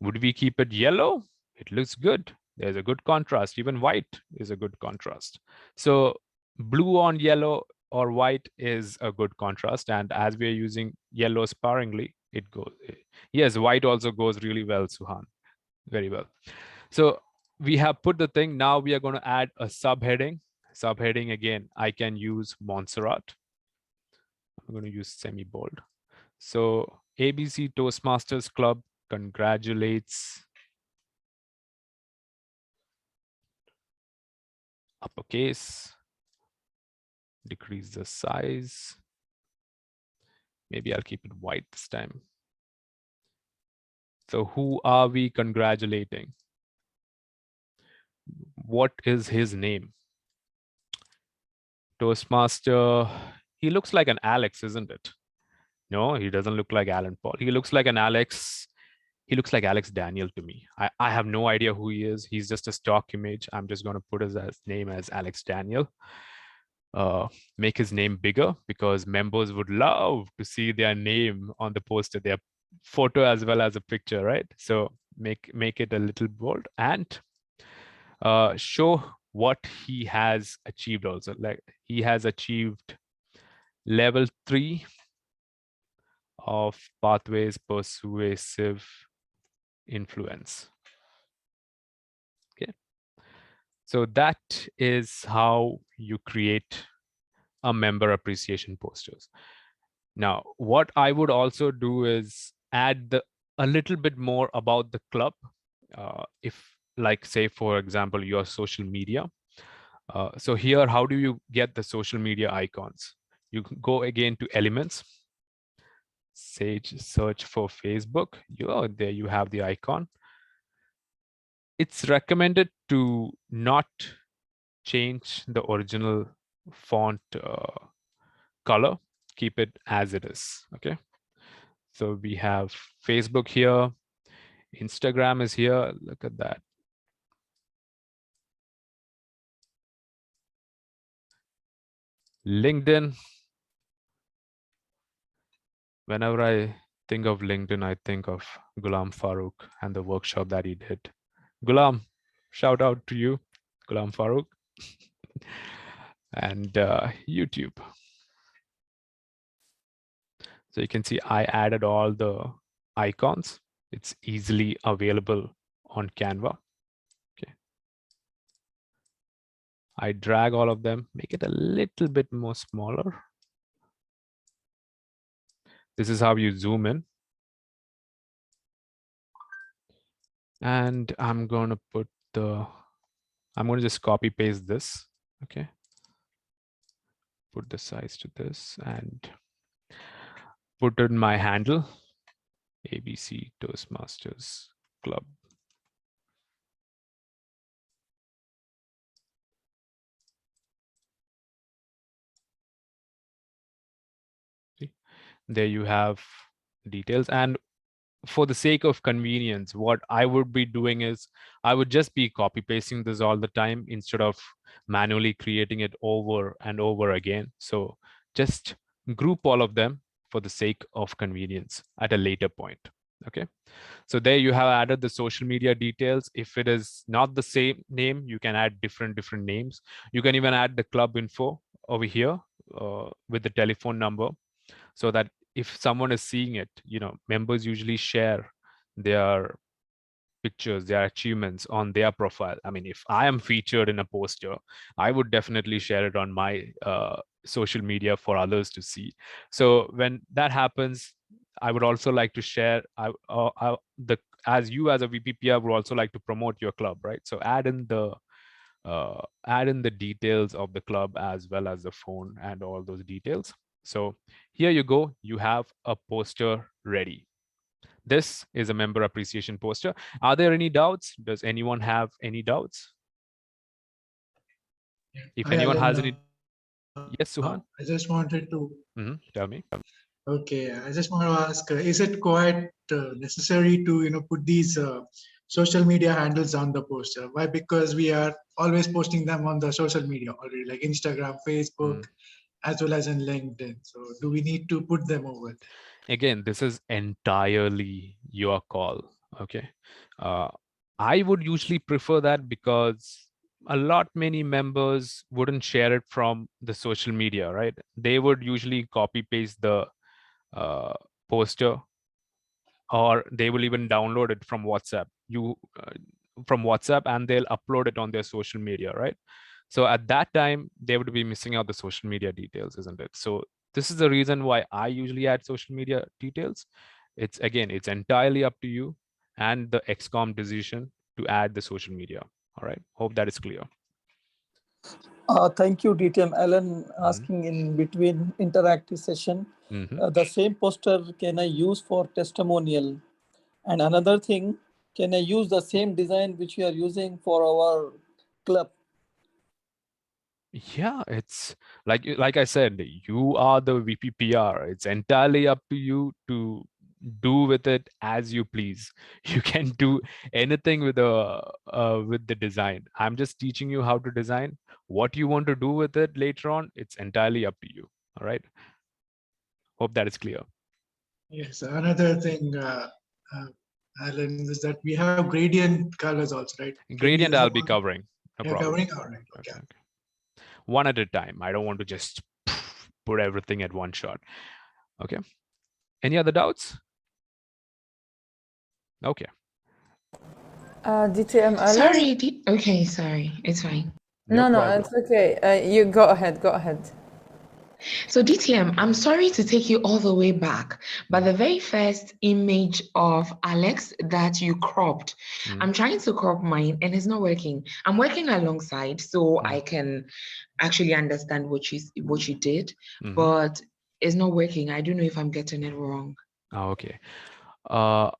Would we keep it yellow? It looks good. There's a good contrast. Even white is a good contrast. So blue on yellow or white is a good contrast. And as we are using yellow sparingly, it goes. Yes, white also goes really well, Suhan. Very well. So we have put the thing. Now we are going to add a subheading. Subheading again, I can use Montserrat. I'm going to use semi-bold. So ABC Toastmasters Club congratulates uppercase, decrease the size. Maybe I'll keep it white this time. So who are we congratulating? What is his name? Toastmaster, he looks like an Alex, isn't it? No, he doesn't look like Alan Paul. He looks like an Alex. He looks like Alex Daniel to me. I have no idea who he is. He's just a stock image. I'm just going to put his name as Alex Daniel. Make his name bigger because members would love to see their name on the poster, their photo as well as a picture, right? So make it a little bold and show what he has achieved also. Like he has achieved level 3 of Pathways Persuasive Influence. Okay, so that is how you create a member appreciation posters. Now, what I would also do is add a little bit more about the club. If, like, say, for example, your social media. So here, how do you get the social media icons? You can go again to elements, search for Facebook. There you have the icon. It's recommended to not change the original font color. Keep it as it is. Okay. So we have Facebook here. Instagram is here. Look at that. LinkedIn. Whenever I think of LinkedIn, I think of Ghulam Farooq and the workshop that he did. Ghulam, shout out to you, Ghulam Farooq. And YouTube. So you can see I added all the icons. It's easily available on Canva. Okay. I drag all of them, make it a little bit more smaller. This is how you zoom in. And I'm going to just copy paste this. Okay. Put the size to this and put in my handle, ABC Toastmasters Club. See? There you have details. And for the sake of convenience, what I would be doing is I would just be copy pasting this all the time instead of manually creating it over and over again. So just group all of them for the sake of convenience at a later point. Okay. So there you have added the social media details. If it is not the same name, you can add different names. You can even add the club info over here with the telephone number, so that if someone is seeing it, members usually share their pictures, their achievements on their profile. I mean, if I am featured in a poster, I would definitely share it on my social media for others to see. So when that happens, I would also like to share, as you as a VPPR would also like to promote your club, right? So add in the details of the club as well as the phone and all those details. So here you go, you have a poster ready. This is a member appreciation poster. Are there any doubts? Does anyone have any doubts? If anyone has any, yes, Suhan. I just wanted to. Tell me. Okay, I just want to ask: is it quite necessary to put these social media handles on the poster? Why? Because we are always posting them on the social media already, like Instagram, Facebook, as well as in LinkedIn. So do we need to put them over? Again, this is entirely your call. Okay. I would usually prefer that because many members wouldn't share it from the social media, right? They would usually copy paste the poster, or they will even download it from WhatsApp. From WhatsApp, and they'll upload it on their social media, right? So at that time, they would be missing out the social media details, isn't it? So this is the reason why I usually add social media details. It's entirely up to you and the XCOM decision to add the social media. All right. Hope that is clear. Thank you, DTM. Alan asking in between interactive session, the same poster can I use for testimonial? And another thing, can I use the same design which we are using for our club? Yeah, it's like I said, you are the VPPR. It's entirely up to you to do with it as you please. You can do anything with the design. I'm just teaching you how to design. What you want to do with it later on, it's entirely up to you. All right. Hope that is clear. Yes, another thing, Alan, is that we have gradient colors also, right? Gradient I'll be covering. No problem. Covering? All right. Okay. One at a time. I don't want to just put everything at one shot. Okay. Any other doubts? Okay. DTM Alan? Sorry. Okay, sorry. It's fine. No, it's okay. You go ahead. Go ahead. So DTM, I'm sorry to take you all the way back, but the very first image of Alex that you cropped, I'm trying to crop mine and it's not working. I'm working alongside so I can actually understand what you did, but it's not working. I don't know if I'm getting it wrong. Oh, okay. How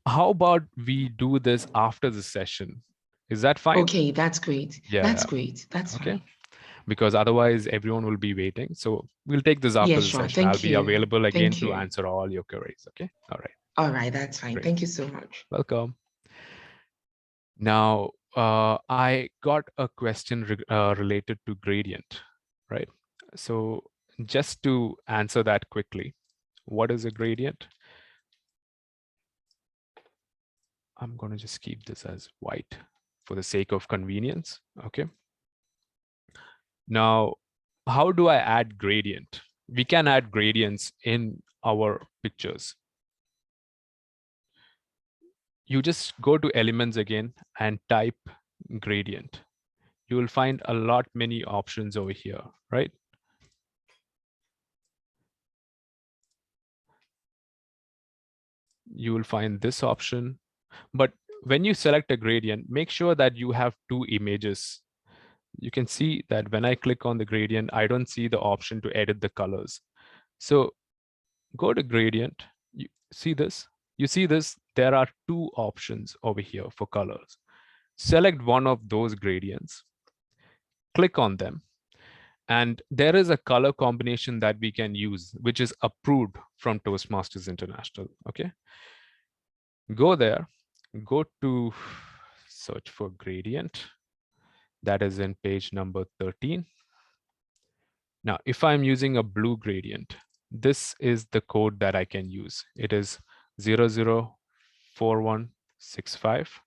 about we do this after the session? Is that fine? Okay, that's great. Yeah, that's great. That's okay. Fine. Because otherwise everyone will be waiting. So we'll take this after the session. I'll be available again to answer all your queries. Okay. All right. All right. That's fine. Great. Thank you so much. Welcome. Now, I got a question related to gradient, right? So just to answer that quickly, what is a gradient? I'm going to just keep this as white for the sake of convenience. Okay. Now, how do I add gradient? We can add gradients in our pictures. You just go to elements again and type gradient. You will find a lot many options over here, right? You will find this option, but when you select a gradient, make sure that you have two images. You can see that when I click on the gradient, I don't see the option to edit the colors. So go to gradient, you see this, there are two options over here for colors. Select one of those gradients, click on them, and there is a color combination that we can use, which is approved from Toastmasters International. Okay. Go there, go to search for gradient. That is in page number 13. Now, if I'm using a blue gradient, this is the code that I can use. It is 004165.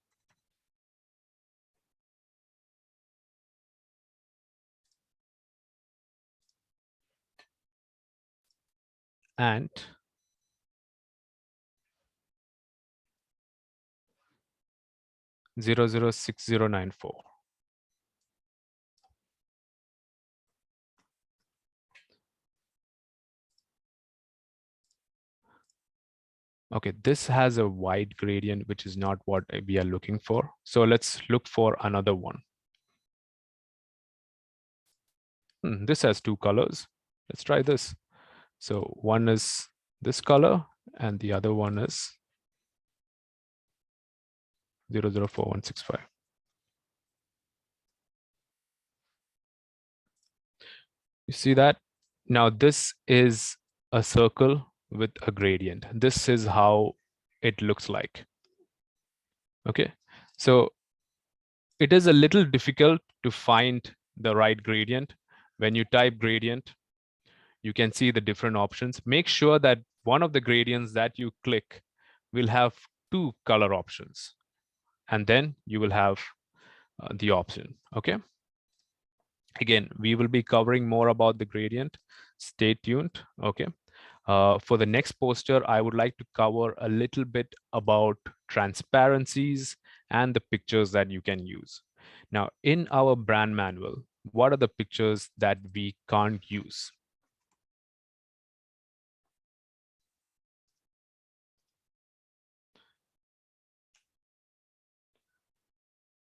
And (006094). Okay, this has a wide gradient, which is not what we are looking for. So let's look for another one. This has two colors. Let's try this. So one is this color and the other one is 004165. You see that? Now this is a circle with a gradient. This is how it looks like. Okay, so it is a little difficult to find the right gradient. When you type gradient, you can see the different options. Make sure that one of the gradients that you click will have two color options. And then you will have the option, okay? Again, we will be covering more about the gradient. Stay tuned, okay? For the next poster, I would like to cover a little bit about transparencies and the pictures that you can use. Now, in our brand manual, what are the pictures that we can't use?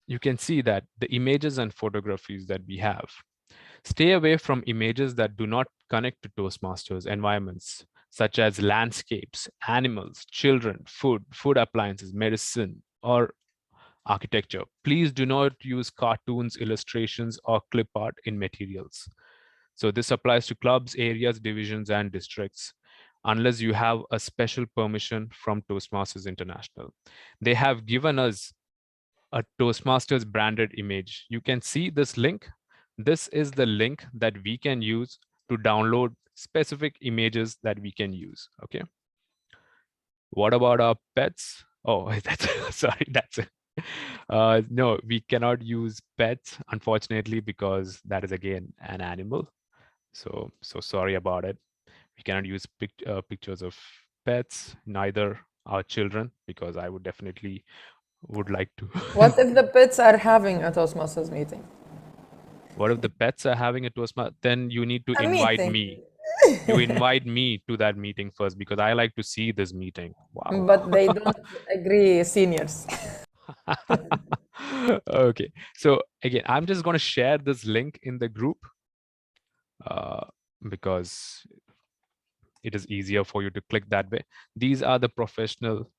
You can see that the images and photographies that we have. Stay away from images that do not connect to Toastmasters environments, such as landscapes, animals, children, food appliances, medicine, or architecture. Please do not use cartoons, illustrations, or clip art in materials. So this applies to clubs, areas, divisions, and districts, unless you have a special permission from Toastmasters International. They have given us a Toastmasters branded image. You can see this link. This is the link that we can use to download specific images that we can use, okay? What about our pets? Oh, that's sorry, that's it. No, we cannot use pets, unfortunately, because that is again an animal. So sorry about it. We cannot use pictures of pets, neither our children, because I would definitely would like to. What if the pets are having a Toastmasters meeting? What if the pets are having a Toastmaster? Then you need to A invite meeting. me. You invite me to that meeting first, because I like to see this meeting. Wow. But they don't agree, seniors. Okay, so again, I'm just going to share this link in the group because it is easier for you to click that way. These are the professional.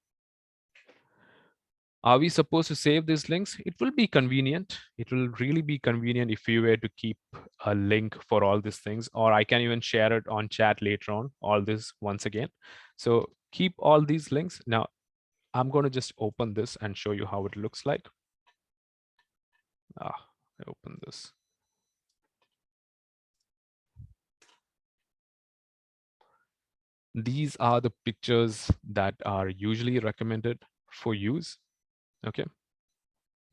Are we supposed to save these links? It will be convenient. It will really be convenient if you were to keep a link for all these things, or I can even share it on chat later on, all this once again. So keep all these links. Now, I'm going to just open this and show you how it looks like. I open this. These are the pictures that are usually recommended for use. Okay.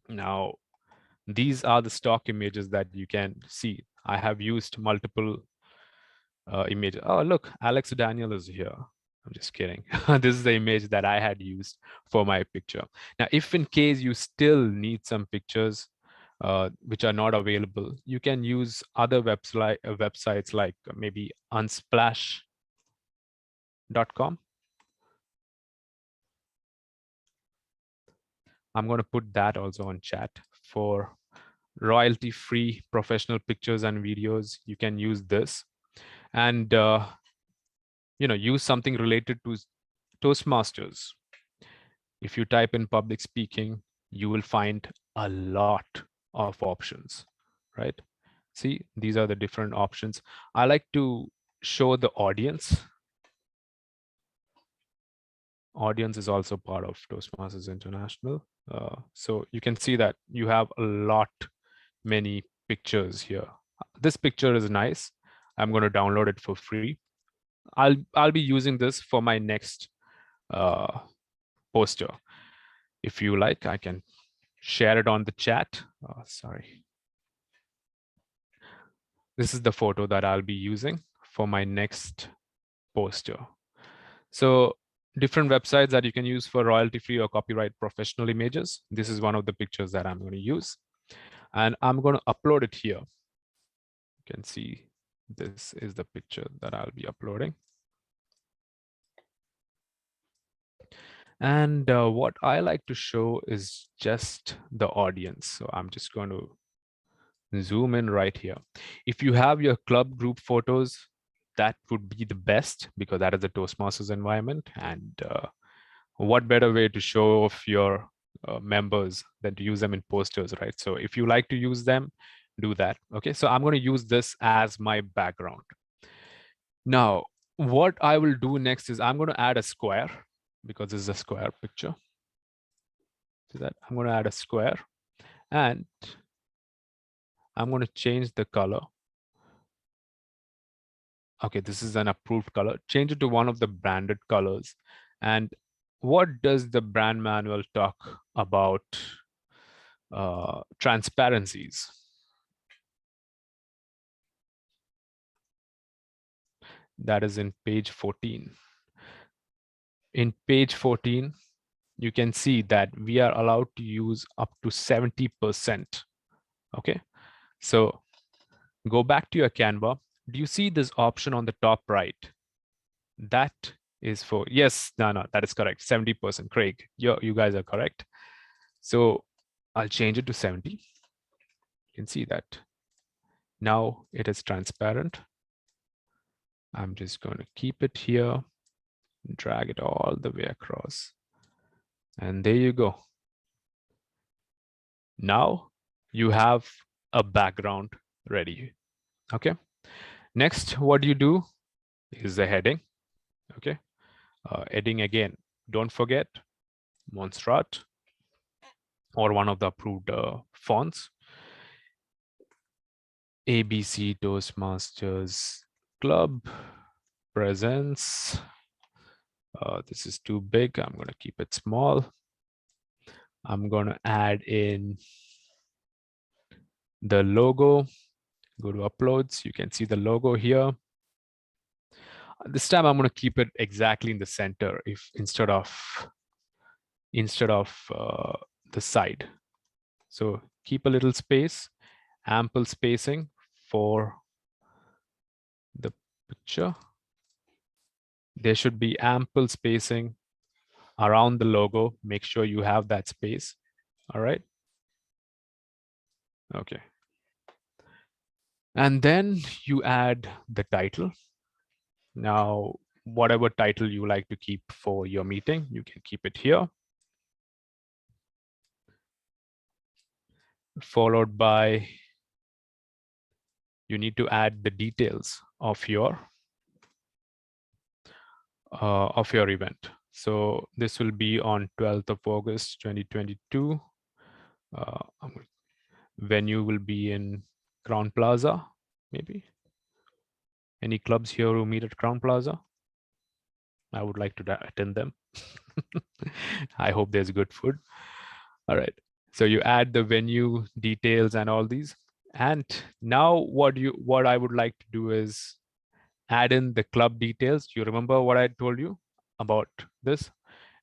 Now, these are the stock images that you can see. I have used multiple images. Oh, look, Alex Daniel is here. I'm just kidding. This is the image that I had used for my picture. Now, if in case you still need some pictures which are not available, you can use other websites like maybe unsplash.com. I'm going to put that also on chat. For royalty-free professional pictures and videos, you can use this. And use something related to Toastmasters. If you type in public speaking, you will find a lot of options, right? See, these are the different options. I like to show the audience. Audience is also part of Toastmasters International. So you can see that you have a lot, many pictures here. This picture is nice. I'm going to download it for free. I'll be using this for my next poster. If you like, I can share it on the chat. Oh, sorry. This is the photo that I'll be using for my next poster. So different websites that you can use for royalty-free or copyright professional images. This is one of the pictures that I'm going to use. And I'm going to upload it here. You can see this is the picture that I'll be uploading. And what I like to show is just the audience. So I'm just going to zoom in right here. If you have your club group photos, that would be the best, because that is the Toastmasters environment. And what better way to show off your members than to use them in posters, right? So if you like to use them, do that. Okay, so I'm going to use this as my background. Now, what I will do next is I'm going to add a square, because this is a square picture. So that I'm going to add a square, and I'm going to change the color Okay, this is an approved color. Change it to one of the branded colors. And what does the brand manual talk about transparencies? That is in page 14. In page 14, you can see that we are allowed to use up to 70%. Okay, so go back to your Canva. Do you see this option on the top right? That is for, yes, no, that is correct. 70%. Craig, you guys are correct. So I'll change it to 70. You can see that. Now it is transparent. I'm just going to keep it here, drag it all the way across. And there you go. Now you have a background ready. Okay. Next, what you do is the heading. Okay. Heading again. Don't forget Montserrat or one of the approved fonts. ABC Toastmasters Club presents. This is too big. I'm going to keep it small. I'm going to add in the logo. Go to uploads. You can see the logo here. This time I'm going to keep it exactly in the center, if instead of the side. So keep a little space, ample spacing for the picture. There should be ample spacing around the logo. Make sure you have that space. All right. Okay. And then you add the title. Now, whatever title you like to keep for your meeting, you can keep it here. Followed by, you need to add the details of your event. So this will be on 12th of August, 2022. Venue will be in Crown Plaza, maybe. Any clubs here who meet at Crown Plaza? I would like to attend them. I hope there's good food. All right. So you add the venue details and all these. And now what I would like to do is add in the club details. You remember what I told you about this?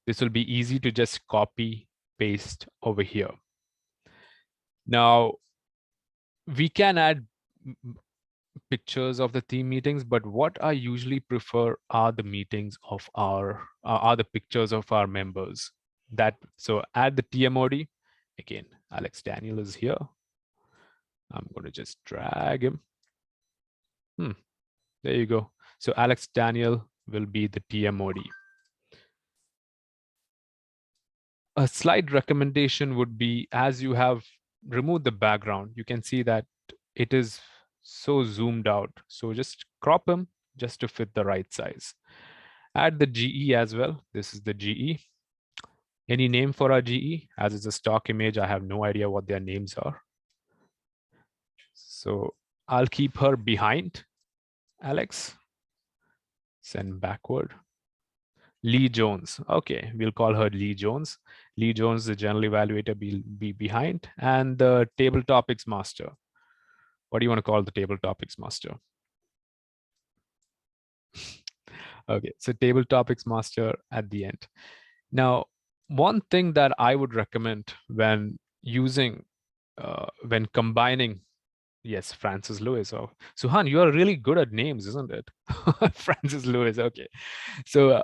This will be easy to just copy, paste over here. Now, we can add pictures of the team meetings, but what I usually prefer are the meetings of are the pictures of our members. So add the TMOD. Again, Alex Daniel is here. I'm going to just drag him. There you go. So Alex Daniel will be the TMOD. A slight recommendation would be, as you have removed the background, you can see that it is so zoomed out. So just crop him just to fit the right size. Add the GE as well. This is the GE. Any name for our GE? As it's a stock image, I have no idea what their names are. So I'll keep her behind Alex. Send backward. Lee Jones. Okay, we'll call her Lee Jones. Lee Jones, the general evaluator, will be behind. And the table topics master. What do you want to call the table topics master? Okay, so table topics master at the end. Now, one thing that I would recommend when using, when combining, yes, Francis Lewis. Oh, Suhan, you are really good at names, isn't it? Francis Lewis, okay. So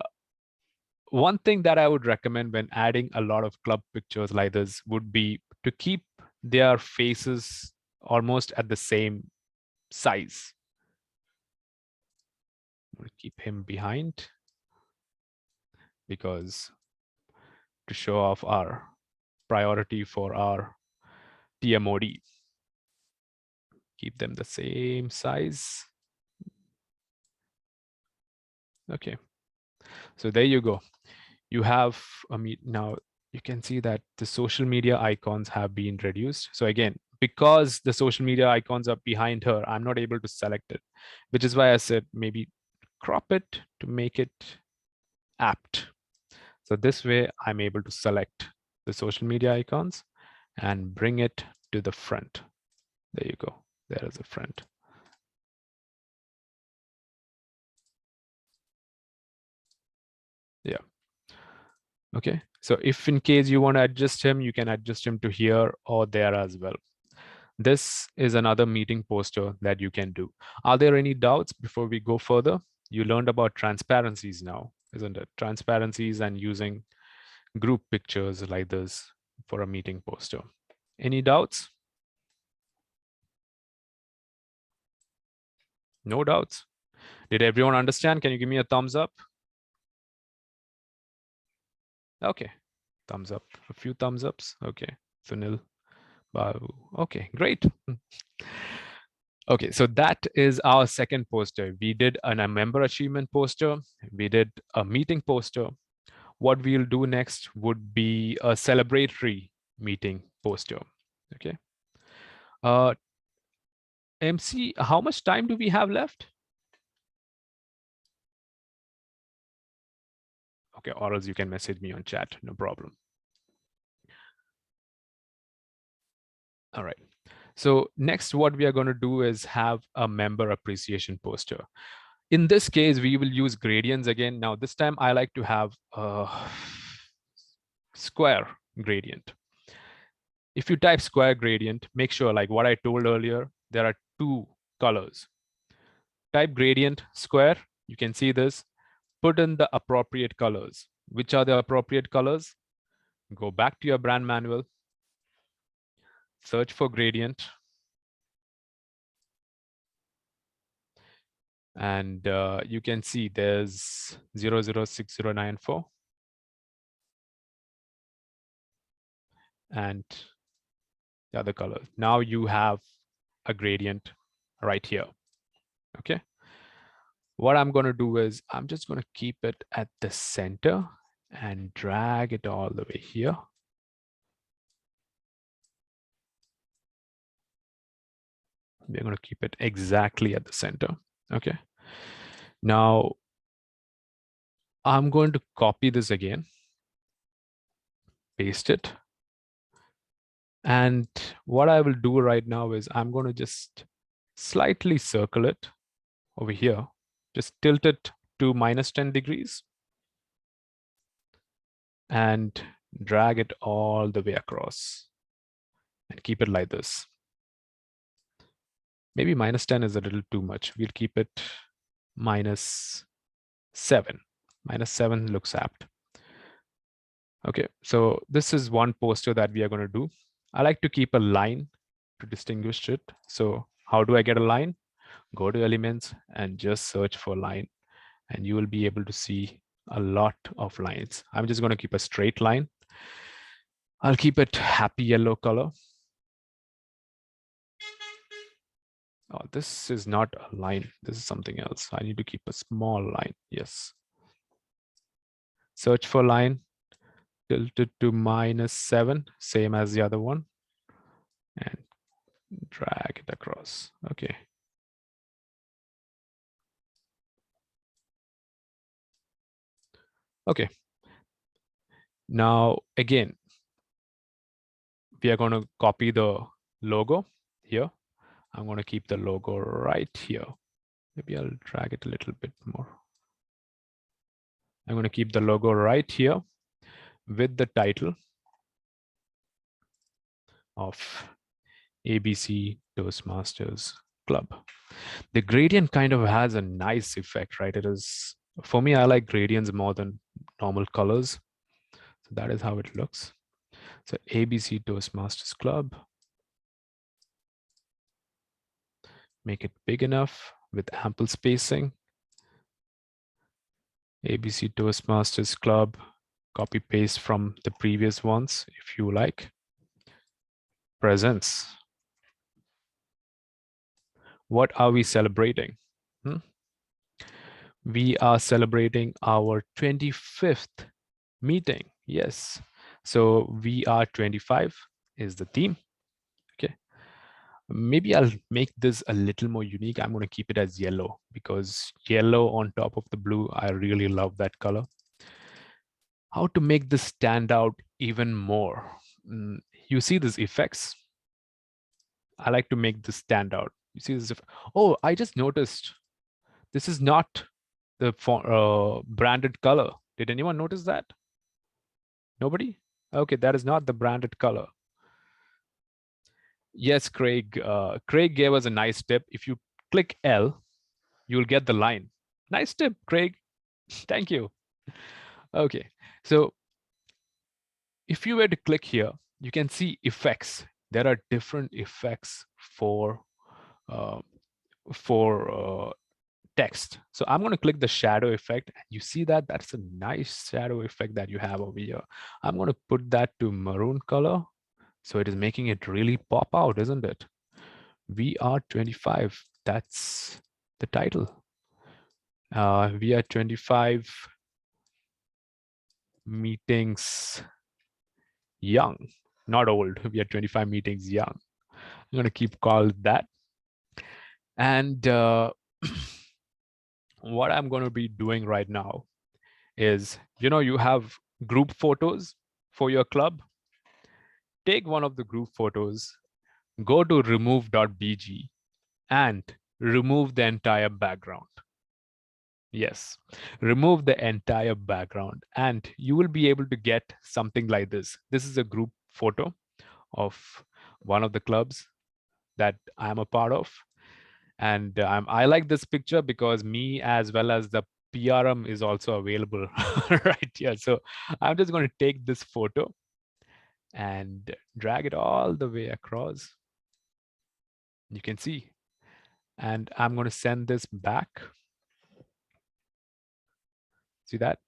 one thing that I would recommend when adding a lot of club pictures like this would be to keep their faces almost at the same size. We'll keep him behind because to show off our priority for our TMOD. Keep them the same size. Okay. So there you go. You have now you can see that the social media icons have been reduced. So again, because the social media icons are behind her, I'm not able to select it, which is why I said maybe crop it to make it apt. So this way I'm able to select the social media icons and bring it to the front. There you go. There is a front. Yeah. Okay. So if in case you want to adjust him, you can adjust him to here or there as well. This is another meeting poster that you can do. Are there any doubts before we go further? You learned about transparencies now, isn't it? Transparencies and using group pictures like this for a meeting poster. Any doubts? No doubts. Did everyone understand? Can you give me a thumbs up? Okay, thumbs up. A few thumbs ups. Okay, Sunil, Babu. Okay, great. Okay, so that is our second poster. We did a member achievement poster. We did a meeting poster. What we'll do next would be a celebratory meeting poster. Okay. MC, how much time do we have left? Okay, or else you can message me on chat, no problem. All right. So next, what we are going to do is have a member appreciation poster. In this case, we will use gradients again. Now, this time I like to have a square gradient. If you type square gradient, make sure, like what I told earlier, there are two colors. Type gradient square, you can see this. Put in the appropriate colors. Which are the appropriate colors? Go back to your brand manual, search for gradient, and you can see there's 006094 and the other color. Now you have a gradient right here. Okay. What I'm going to do is I'm just going to keep it at the center and drag it all the way here. We're going to keep it exactly at the center. Okay. Now I'm going to copy this again, paste it. And what I will do right now is I'm going to just slightly circle it over here. Just tilt it to -10 degrees and drag it all the way across and keep it like this. Maybe -10 is a little too much. We'll keep it -7. -7 looks apt. Okay, so this is one poster that we are going to do. I like to keep a line to distinguish it. So how do I get a line? Go to elements and just search for line, and you will be able to see a lot of lines. I'm just going to keep a straight line. I'll keep it happy yellow color. Oh, this is not a line. This is something else. I need to keep a small line. Yes. Search for line, tilt it to -7, same as the other one, and drag it across. Okay. Okay. Now, again, we are going to copy the logo here. I'm going to keep the logo right here. Maybe I'll drag it a little bit more. I'm going to keep the logo right here with the title of ABC Toastmasters Club. The gradient kind of has a nice effect, right? It is, for me, I like gradients more than normal colors. So that is how it looks. So ABC Toastmasters Club. Make it big enough with ample spacing. ABC Toastmasters Club. Copy paste from the previous ones if you like. Presents. What are we celebrating? We are celebrating our 25th meeting. Yes. So we are 25 is the theme. Okay. Maybe I'll make this a little more unique. I'm going to keep it as yellow because yellow on top of the blue, I really love that color. How to make this stand out even more? You see these effects? I like to make this stand out. You see this? Oh, I just noticed this is not the branded color. Did anyone notice that? Nobody? Okay, that is not the branded color. Yes, Craig. Craig gave us a nice tip. If you click L, you'll get the line. Nice tip, Craig. Thank you. Okay, so if you were to click here, you can see effects. There are different effects for text. So I'm going to click the shadow effect. You see that? That's a nice shadow effect that you have over here. I'm going to put that to maroon color. So it is making it really pop out, isn't it? VR25, that's the title. VR25 meetings young, not old. VR25 meetings young. I'm going to keep called that. And what I'm going to be doing right now is, you have group photos for your club. Take one of the group photos, go to remove.bg and remove the entire background. Yes, remove the entire background and you will be able to get something like this. This is a group photo of one of the clubs that I'm a part of. And I like this picture because me as well as the PRM is also available right here. So I'm just going to take this photo and drag it all the way across. You can see. And I'm going to send this back. See that?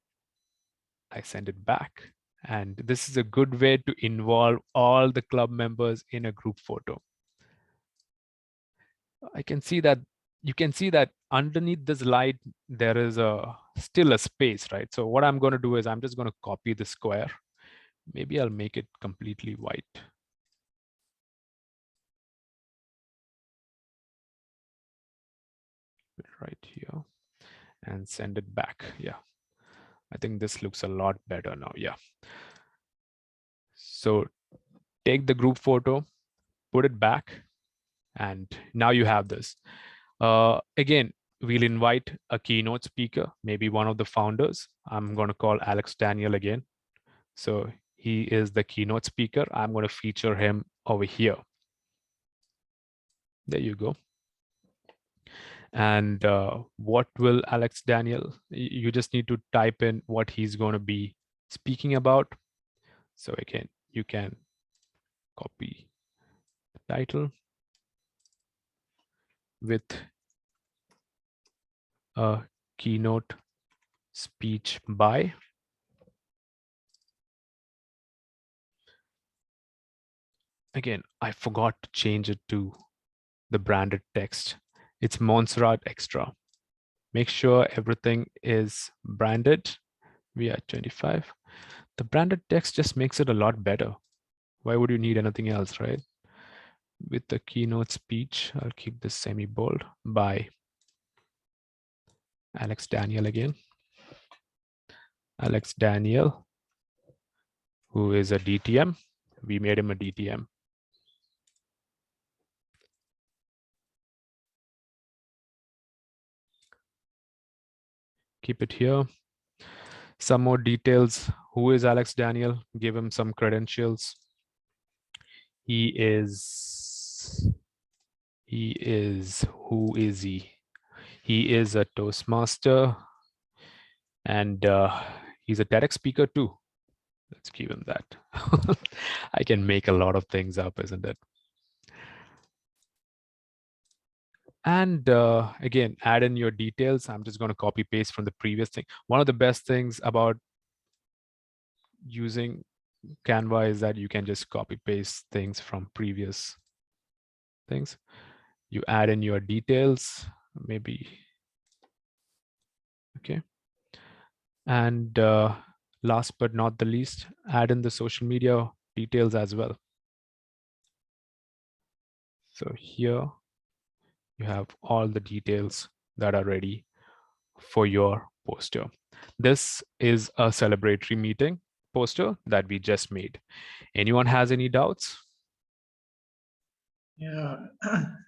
I send it back. And this is a good way to involve all the club members in a group photo. I can see that you can see that underneath this light, there is still a space, right? So what I'm going to do is I'm just going to copy the square. Maybe I'll make it completely white. Right here and send it back. Yeah, I think this looks a lot better now. Yeah. So take the group photo, put it back, and now you have this. Again, we'll invite a keynote speaker, maybe one of the founders. I'm going to call Alex Daniel again. So he is the keynote speaker. I'm going to feature him over here. There you go. And what will Alex Daniel, you just need to type in what he's going to be speaking about. So again, you can copy the title with a keynote speech by. Again, I forgot to change it to the branded text. It's Montserrat Extra. Make sure everything is branded. We are 25. The branded text just makes it a lot better. Why would you need anything else, right? With the keynote speech, I'll keep this semi-bold by Alex Daniel again. Alex Daniel, who is a DTM. We made him a DTM. Keep it here. Some more details. Who is Alex Daniel? Give him some credentials. Who is he? He is a Toastmaster and he's a TEDx speaker too. Let's give him that. I can make a lot of things up, isn't it? And again, add in your details. I'm just going to copy paste from the previous thing. One of the best things about using Canva is that you can just copy paste things from previous things. You add in your details, maybe. Okay. And last but not the least, add in the social media details as well. So here you have all the details that are ready for your poster. This is a celebratory meeting poster that we just made. Anyone has any doubts? Yeah,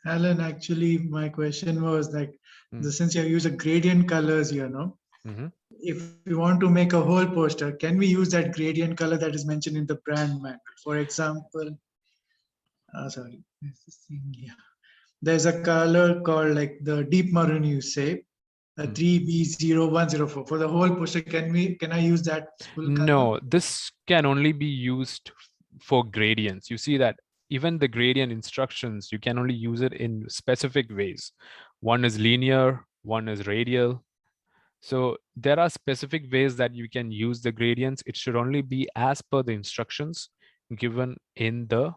Alan, actually, my question was like, since you use a gradient colors, if we want to make a whole poster, can we use that gradient color that is mentioned in the brand manual? For example, there's a color called like the deep maroon, you say, 3B0104 for the whole poster. Can I use that full color? No, this can only be used for gradients. You see that even the gradient instructions, you can only use it in specific ways. One is linear, one is radial. So there are specific ways that you can use the gradients. It should only be as per the instructions given in the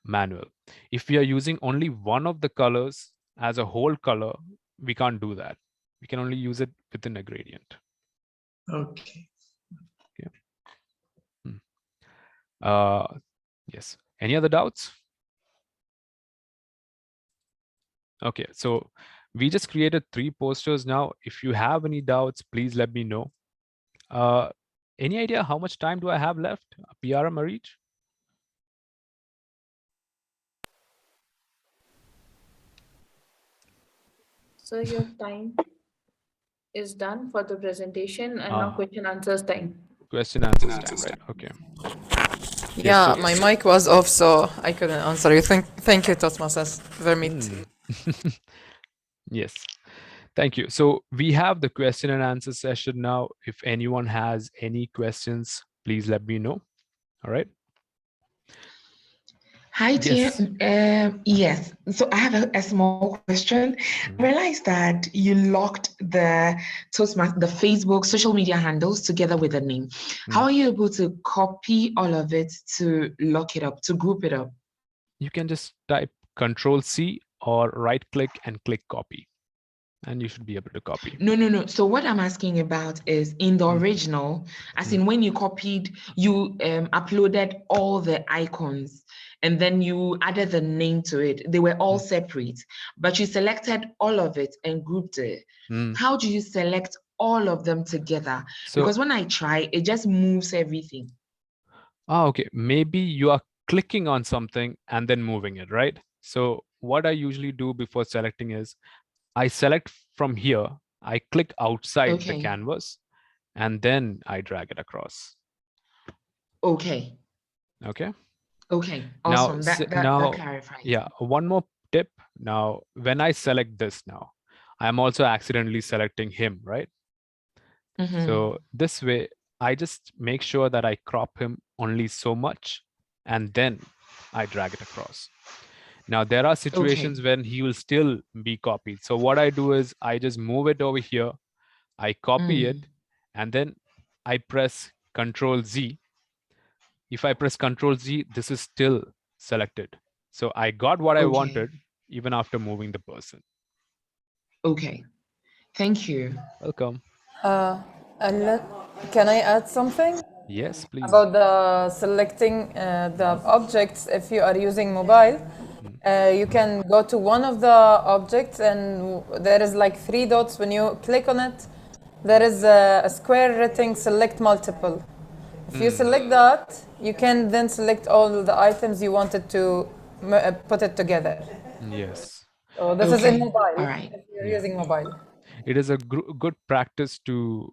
manual. If we are using only one of the colors as a whole color, we can't do that. We can only use it within a gradient. Okay. Yes. Any other doubts? Okay, so we just created 3 posters now. If you have any doubts, please let me know. Any idea how much time do I have left? PR Marij? So your time is done for the presentation and now question answers time. Question answers time, right? Okay. Yeah, my mic was off, so I couldn't answer you. Thank you, Toastmasters. Vermeet. Yes, thank you. So we have the question and answer session now. If anyone has any questions, please let me know. All right. Hi, Yes. yes. So I have a small question. I realized that you locked the Toastmasters, the Facebook social media handles together with a name. How are you able to copy all of it to lock it up, to group it up? You can just type Control-C or right-click and click copy, and you should be able to copy. No. So what I'm asking about is in the original, as in when you copied, you uploaded all the icons and then you added the name to it. They were all separate, but you selected all of it and grouped it. How do you select all of them together? So, because when I try, it just moves everything. Okay. Maybe you are clicking on something and then moving it, right? So what I usually do before selecting is I select from here, I click outside the canvas, and then I drag it across. Okay. Okay. Okay. Awesome. Now, that clarifies. Yeah. One more tip. Now, when I select this now, I'm also accidentally selecting him, right? So this way, I just make sure that I crop him only so much, and then I drag it across. Now, there are situations when he will still be copied. So what I do is I just move it over here, I copy it, and then I press Control-Z. If I press Control-Z, this is still selected. So I got what I wanted even after moving the person. Okay. Thank you. Welcome. Can I add something? Yes, please. About the selecting the objects. If you are using mobile, you can go to one of the objects and there is like 3 dots. When you click on it, there is a square written select multiple. If you select that, you can then select all the items you wanted to put it together. Yes. So this is in mobile. All right. If you're using mobile. It is a good practice to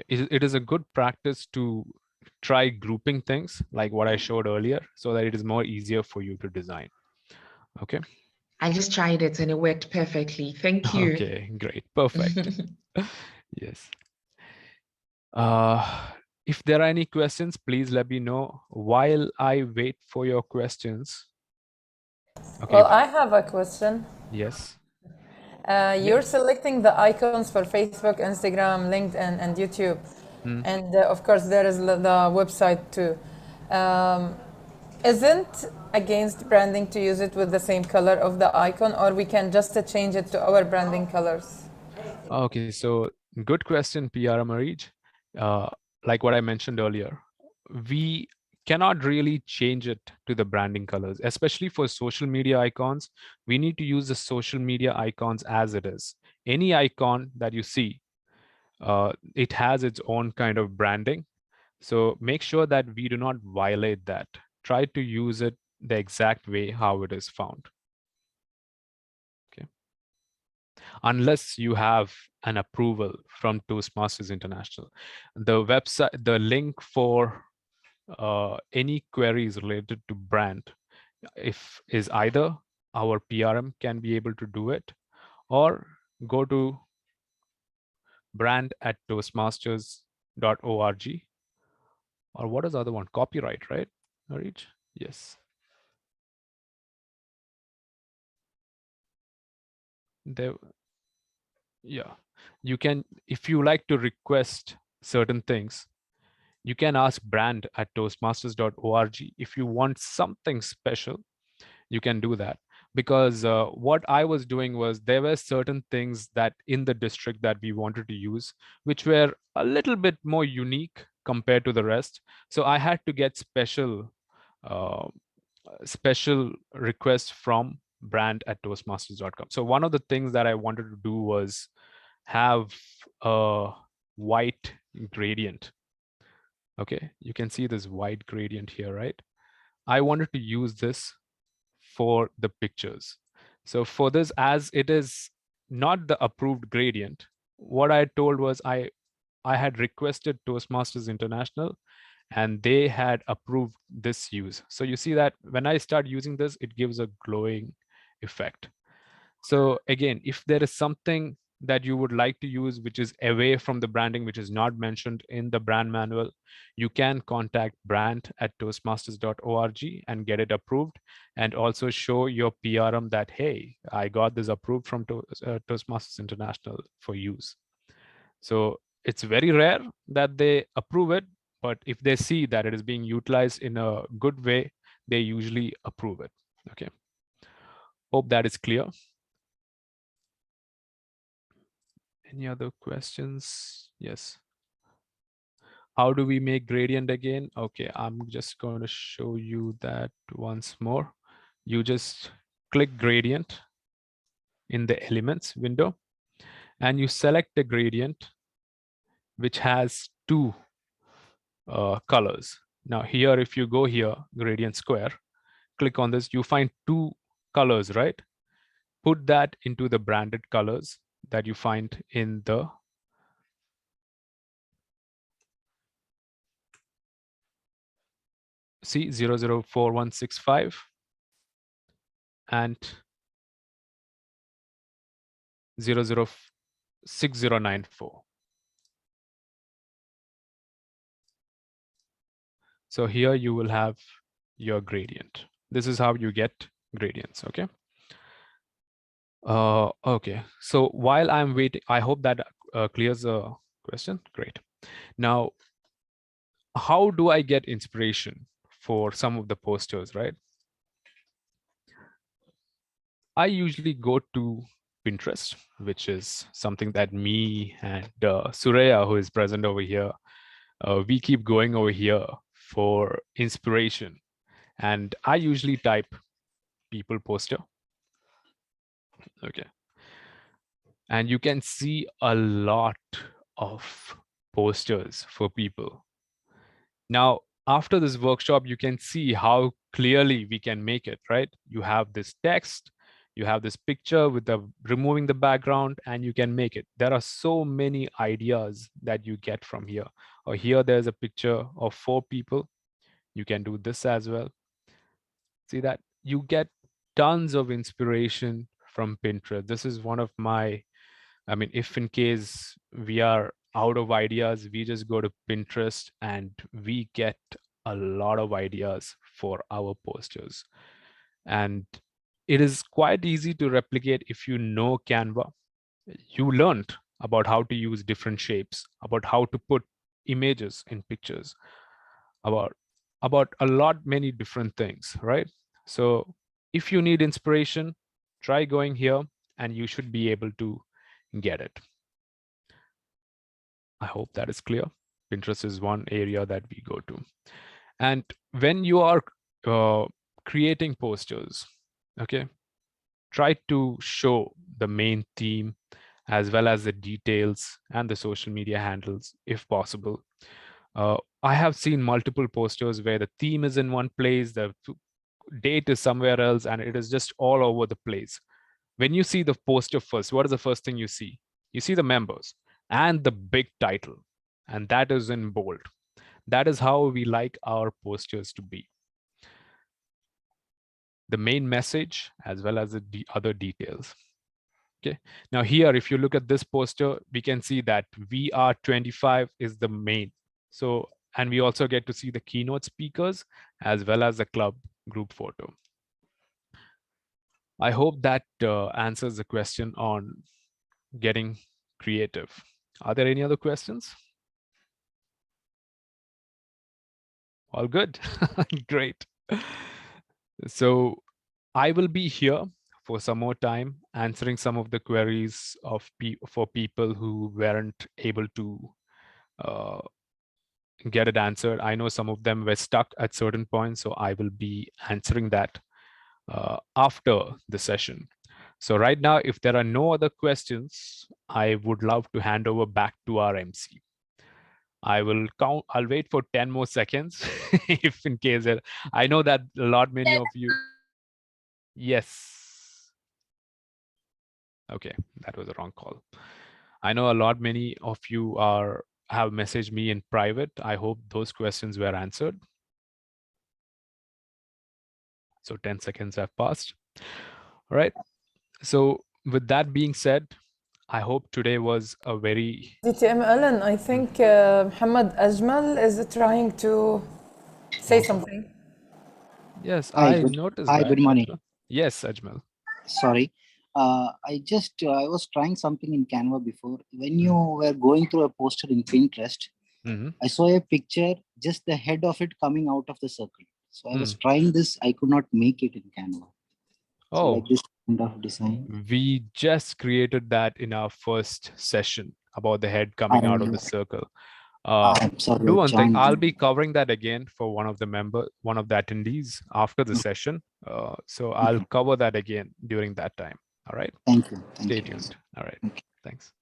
it is a good practice to try grouping things like what I showed earlier so that it is more easier for you to design. Okay. I just tried it and it worked perfectly. Thank you. Okay, great. Perfect. Yes. If there are any questions, please let me know while I wait for your questions. Okay. Well, I have a question. Yes. You're selecting the icons for Facebook, Instagram, LinkedIn, and YouTube. And of course, there is the website too. Isn't against branding to use it with the same color of the icon, or we can just change it to our branding colors? Okay, so good question, PR Marij. Like what I mentioned earlier, we cannot really change it to the branding colors, especially for social media icons. We need to use the social media icons as it is. Any icon that you see, it has its own kind of branding. So make sure that we do not violate that. Try to use it the exact way how it is found. Okay. Unless you have an approval from Toastmasters International. The website, the link for any queries related to brand, is either our PRM can be able to do it, or go to brand@toastmasters.org, or what is the other one? Copyright, right? Reach? Yes. There, yeah. You can, if you like to request certain things, you can ask brand@toastmasters.org. If you want something special, you can do that. Because what I was doing was, there were certain things that in the district that we wanted to use, which were a little bit more unique compared to the rest. So I had to get special requests from brand@toastmasters.com. So one of the things that I wanted to do was have a white gradient. Okay, you can see this white gradient here, right? I wanted to use this for the pictures. So for this, as it is not the approved gradient, what I told was I had requested Toastmasters International, and they had approved this use. So you see that when I start using this, it gives a glowing effect. So again, if there is something that you would like to use which is away from the branding, which is not mentioned in the brand manual, you can contact brand@toastmasters.org and get it approved, and also show your PRM that, hey, I got this approved from Toastmasters International for use. So it's very rare that they approve it, but if they see that it is being utilized in a good way, they usually approve it. Okay. Hope that is clear. Any other questions? Yes. How do we make gradient again? Okay, I'm just going to show you that once more. You just click gradient in the elements window, and you select the gradient which has two colors. Now here, if you go here, gradient square, click on this, you find two colors, right? Put that into the branded colors that you find in the see 004165 and 006094. So here you will have your gradient. This is how you get gradients. Okay. Okay. So while I'm waiting, I hope that clears the question. Great. Now, how do I get inspiration for some of the posters, right? I usually go to Pinterest, which is something that me and Suraya, who is present over here, we keep going over here for inspiration. And I usually type people poster. Okay. And you can see a lot of posters for people. Now, after this workshop, you can see how clearly we can make it, right? You have this text, you have this picture with the removing the background, and you can make it. There are so many ideas that you get from here. Or here, there's a picture of 4 people. You can do this as well. See that? You get tons of inspiration from Pinterest. This is one of my, I mean, if in case we are out of ideas, we just go to Pinterest and we get a lot of ideas for our posters. And it is quite easy to replicate if you know Canva. You learned about how to use different shapes, about how to put images in pictures, about a lot many different things, right? So if you need inspiration, try going here and you should be able to get it. I hope that is clear. Pinterest is one area that we go to. And when you are creating posters, okay, try to show the main theme as well as the details and the social media handles if possible. I have seen multiple posters where the theme is in one place, the date is somewhere else, and it is just all over the place. When you see the poster first, what is the first thing you see? You see the members and the big title, and that is in bold. That is how we like our posters to be. The main message as well as the other details. Okay. Now here, if you look at this poster, we can see that VR25 is the main. So, and we also get to see the keynote speakers as well as the club group photo. I hope that answers the question on getting creative. Are there any other questions? All good. Great. So I will be here for some more time answering some of the queries of for people who weren't able to get it answered. I know some of them were stuck at certain points, so I will be answering that after the session. So right now, if there are no other questions, I would love to hand over back to our MC. I will count. I'll wait for 10 more seconds if in case I know that a lot many of you. Yes. Okay, that was a wrong call. I know a lot many of you have messaged me in private. I hope those questions were answered. So 10 seconds have passed. All right. So with that being said, I hope today was a very... DTM Alan, I think Muhammad Ajmal is trying to say something. Yes, Hi, I noticed hi, that. good morning. Yes, Ajmal. Sorry. I was trying something in Canva before. When you were going through a poster in Pinterest, I saw a picture, just the head of it coming out of the circle. So I was trying this. I could not make it in Canva. Oh, so like this kind of design. We just created that in our first session about the head coming out of the circle. I'm sorry, Do one thing. John. I'll be covering that again for one of the attendees after the session. So I'll cover that again during that time. All right. Thank you. Stay tuned. All right. Okay. Thanks.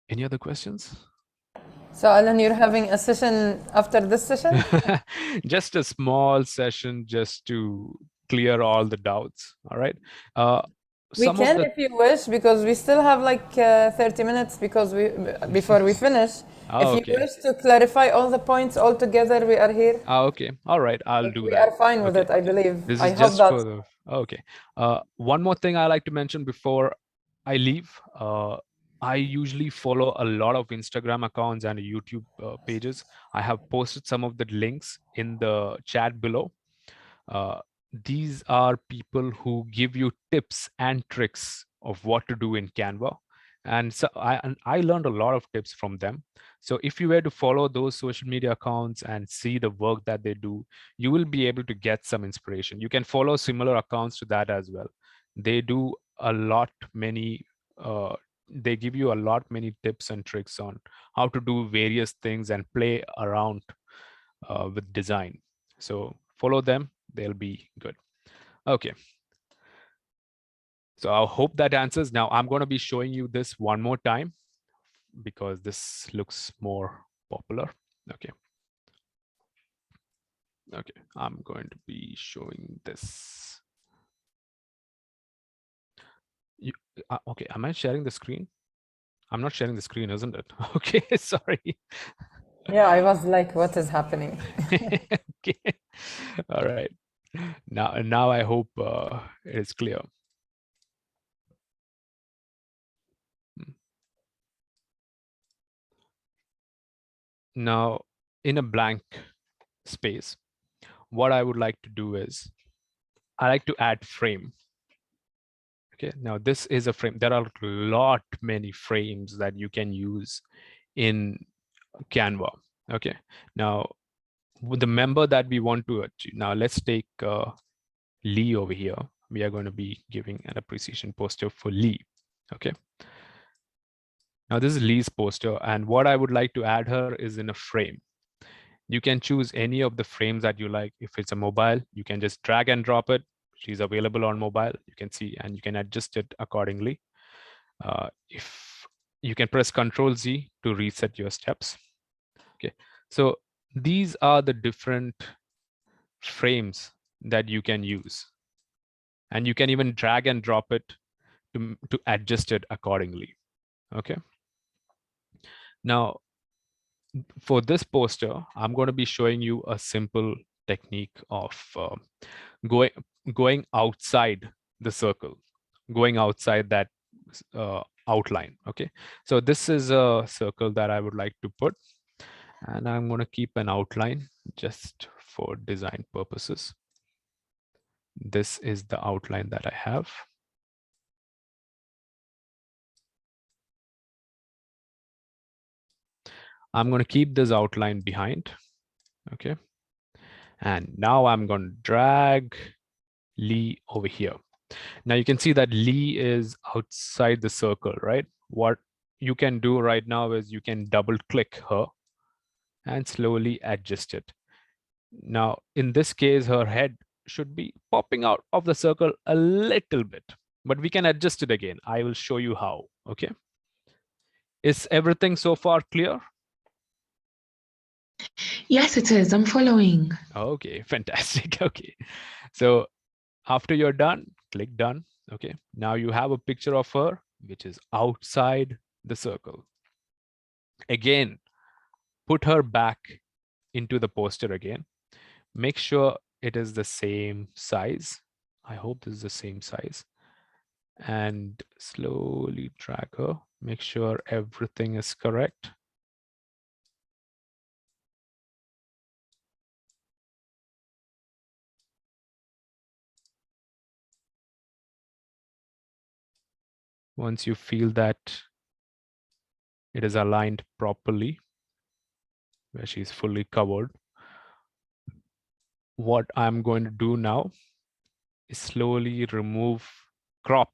Any other questions? So Alan, you're having a session after this session? Just a small session just to clear all the doubts. All right. We can if you wish, because we still have like 30 minutes before we finish. If you wish to clarify all the points all together, we are here. Okay. All right. I'll do that. We are fine with it, I believe. This is I just hope for the... Okay. One more thing I like to mention before I leave. I usually follow a lot of Instagram accounts and YouTube pages. I have posted some of the links in the chat below. These are people who give you tips and tricks of what to do in Canva. And so I learned a lot of tips from them. So if you were to follow those social media accounts and see the work that they do, you will be able to get some inspiration. You can follow similar accounts to that as well. They do a lot, they give you a lot many tips and tricks on how to do various things and play around with design. So follow them, they'll be good. Okay. So I hope that answers. Now I'm going to be showing you this one more time because this looks more popular. Okay. Okay, I'm going to be showing this. Okay, am I sharing the screen? I'm not sharing the screen, isn't it? Okay, sorry. Yeah, I was like, what is happening? Okay. All right. Now I hope it is clear. Now, in a blank space, what I would like to do is I like to add frame. Okay, now this is a frame. There are many frames that you can use in Canva. Okay, now with the member that we want to achieve. Now let's take Lee over here. We are going to be giving an appreciation poster for Lee. Okay. Now this is Lee's poster, and what I would like to add her is in a frame. You can choose any of the frames that you like. If it's a mobile, you can just drag and drop it. She's available on mobile, you can see, and you can adjust it accordingly. If you can press Ctrl-Z to reset your steps. Okay, so these are the different frames that you can use, and you can even drag and drop it to adjust it accordingly. Okay, now for this poster, I'm going to be showing you a simple technique of going outside the circle, going outside that outline. Okay, so this is a circle that I would like to put, and I'm going to keep an outline just for design purposes. This is the outline that I have. I'm going to keep this outline behind. Okay, and now I'm going to drag Lee over here. Now you can see that Lee is outside the circle, right? What you can do right now is you can double click her and slowly adjust it. Now, in this case, her head should be popping out of the circle a little bit, but we can adjust it again. I will show you how. Okay. Is everything so far clear? Yes, it is. I'm following. Okay, fantastic. Okay. So after you're done, click done. Okay. Now you have a picture of her, which is outside the circle. Again, put her back into the poster again. Make sure it is the same size. I hope this is the same size. And slowly drag her. Make sure everything is correct. Once you feel that it is aligned properly, where she's fully covered, what I'm going to do now is slowly crop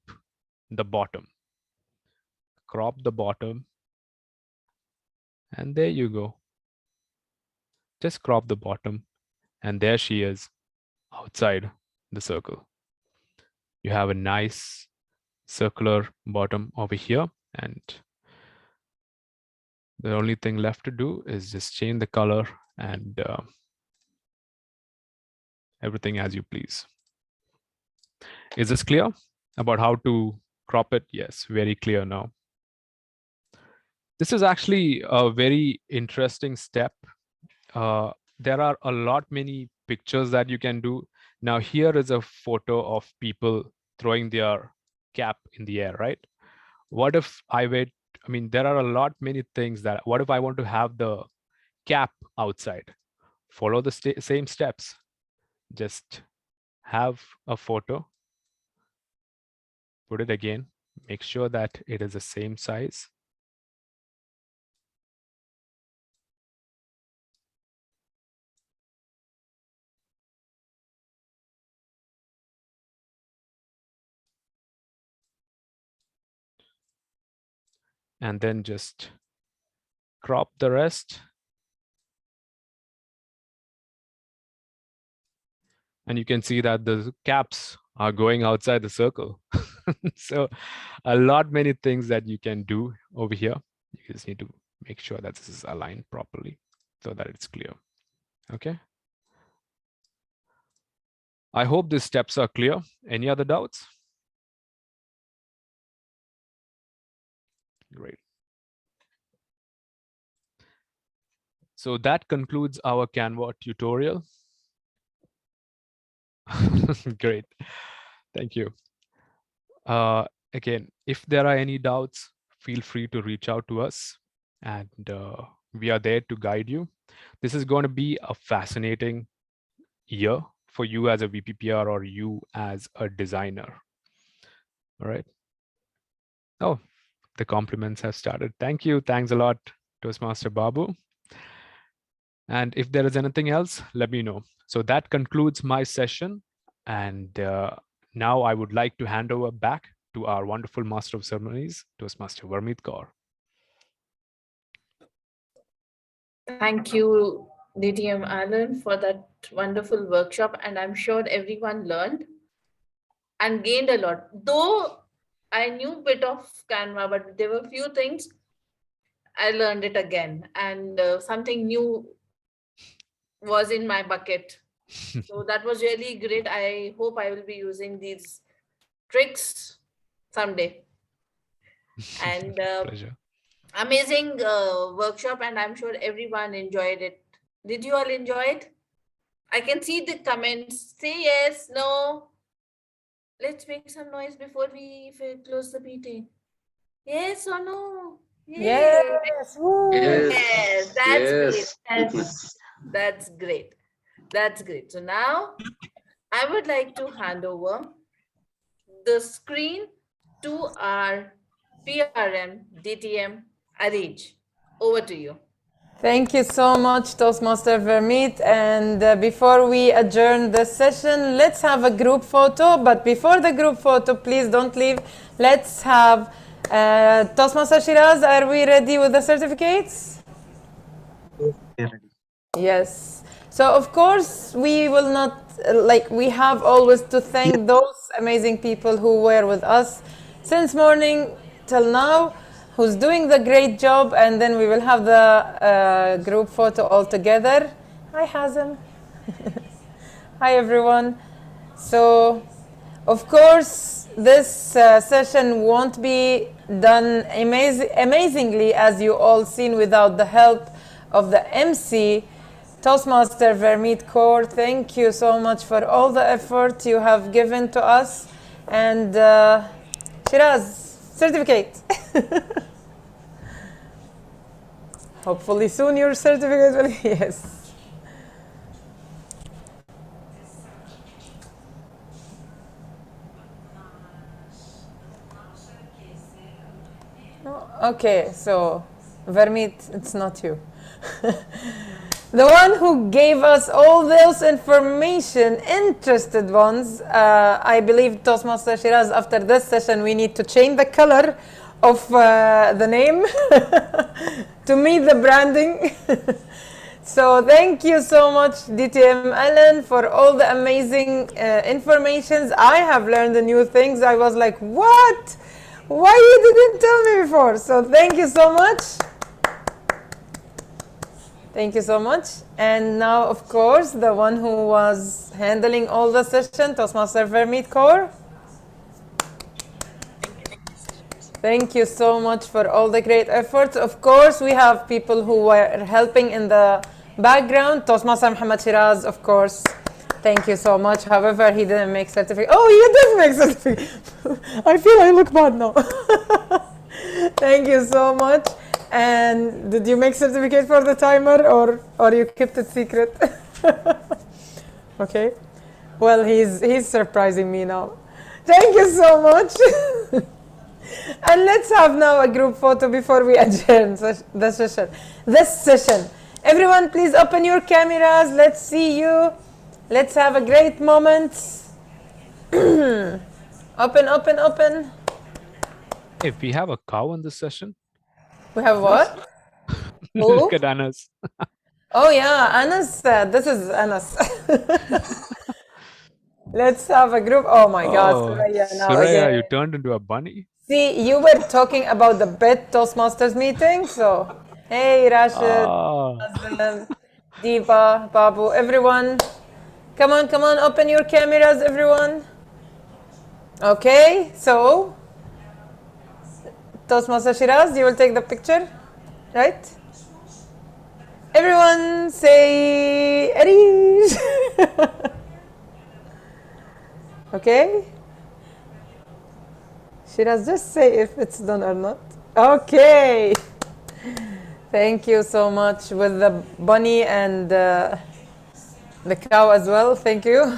the bottom. Crop the bottom. And there you go. Just crop the bottom. And there she is outside the circle. You have a nice circular bottom over here, and the only thing left to do is just change the color and everything as you please. Is this clear about how to crop it? Yes, very clear now. This is actually a very interesting step. There are a lot many pictures that you can do. Now here is a photo of people throwing their cap in the air, right? What if there are a lot many things that, what if I want to have the cap outside? Follow the same steps. Just have a photo, put it again, make sure that it is the same size. And then just crop the rest. And you can see that the caps are going outside the circle. So a lot many things that you can do over here. You just need to make sure that this is aligned properly so that it's clear. Okay. I hope these steps are clear. Any other doubts? Great. So that concludes our Canva tutorial. Great. Thank you. Again, if there are any doubts, feel free to reach out to us, and we are there to guide you. This is going to be a fascinating year for you as a VPPR or you as a designer. All right. Oh, the compliments have started. Thank you. Thanks a lot, Toastmaster Babu. And if there is anything else, let me know. So that concludes my session. And now I would like to hand over back to our wonderful Master of Ceremonies, Toastmaster Gurmeet Kaur. Thank you, DTM Alan for that wonderful workshop, and I'm sure everyone learned and gained a lot. Though I knew a bit of Canva, but there were a few things I learned it again, and something new was in my bucket. So that was really great. I hope I will be using these tricks someday. And Pleasure. amazing workshop, and I'm sure everyone enjoyed it. Did you all enjoy it? I can see the comments. Say yes, no. Let's make some noise before we close the meeting. Yes or no? Yay. Yes. Woo. Yes, that's great. That's great. That's great. So now I would like to hand over the screen to our PRM DTM Arij. Over to you. Thank you so much, Toastmaster Vermeet. And before we adjourn the session, let's have a group photo. But before the group photo, please don't leave. Let's have Toastmaster Shiraz. Are we ready with the certificates? Yes. So of course, we will not, we have always to thank those amazing people who were with us since morning till now, who's doing the great job, and then we will have the group photo all together. Hi, Hazem. Hi, everyone. So, of course, this session won't be done amazingly, as you all seen, without the help of the MC, Toastmaster Vermeet Kaur. Thank you so much for all the effort you have given to us. And Shiraz, certificate. Hopefully soon your certificate will, yes. Okay, so Vermeet, it's not you. The one who gave us all those information, interested ones, I believe Toastmaster Shiraz, after this session, we need to change the color of the name to meet the branding. So thank you so much, DTM Alan, for all the amazing informations. I have learned the new things. I was like, what? Why you didn't tell me before? So thank you so much. Thank you so much. And now, of course, the one who was handling all the session, Toastmaster Vermeet Kaur. Thank you so much for all the great efforts. Of course, we have people who were helping in the background. Toastmaster Muhammad Shiraz, of course. Thank you so much. However, he didn't make certificate. Oh, you did make certificate. I feel I look bad now. Thank you so much. And did you make certificate for the timer, or you kept it secret? Okay. Well, he's surprising me now. Thank you so much. And let's have now a group photo before we adjourn the session. This session. Everyone, please open your cameras. Let's see you. Let's have a great moment. Open, open, open. If we have a cow in this session. We have what? Look at Anas. Oh yeah, Anas. This is Anas. Let's have a group. Oh my God, Suraya now Suraya, again. you turned into a bunny. See, you were talking about the BET Toastmasters meeting, so hey, Rashid, husband, Deepa, Babu, everyone. Come on, open your cameras, everyone. Okay, so Toastmaster Shiraz, you will take the picture, right? Everyone say Arish. Okay. Shiraz, just say if it's done or not. Okay. Thank you so much with the bunny and the cow as well. Thank you.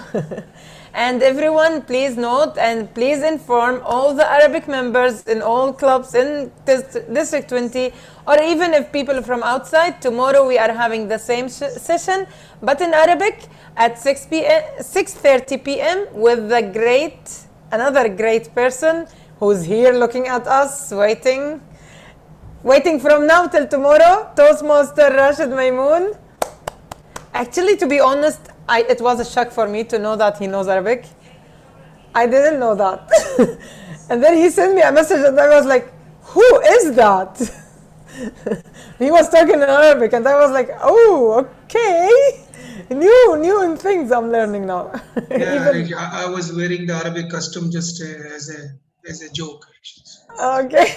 And everyone, please note and please inform all the Arabic members in all clubs in District 20, or even if people from outside, tomorrow we are having the same session, but in Arabic at 6:30 p.m. with the another great person who's here looking at us, waiting from now till tomorrow, Toastmaster Rashid Maimoon. Actually, to be honest, it was a shock for me to know that he knows Arabic. I didn't know that. And then he sent me a message and I was like, who is that? He was talking in Arabic and I was like, oh, okay. New things I'm learning now. Yeah, I was wearing the Arabic costume just as a joke, actually. Okay.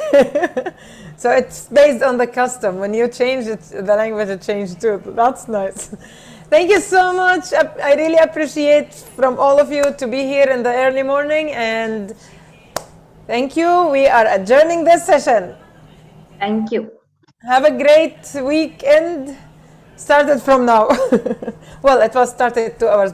So it's based on the custom. When you change it, the language will change too. That's nice. Thank you so much. I really appreciate from all of you to be here in the early morning, and thank you. We are adjourning this session. Thank you. Have a great weekend. Started from now. Well, it was started 2 hours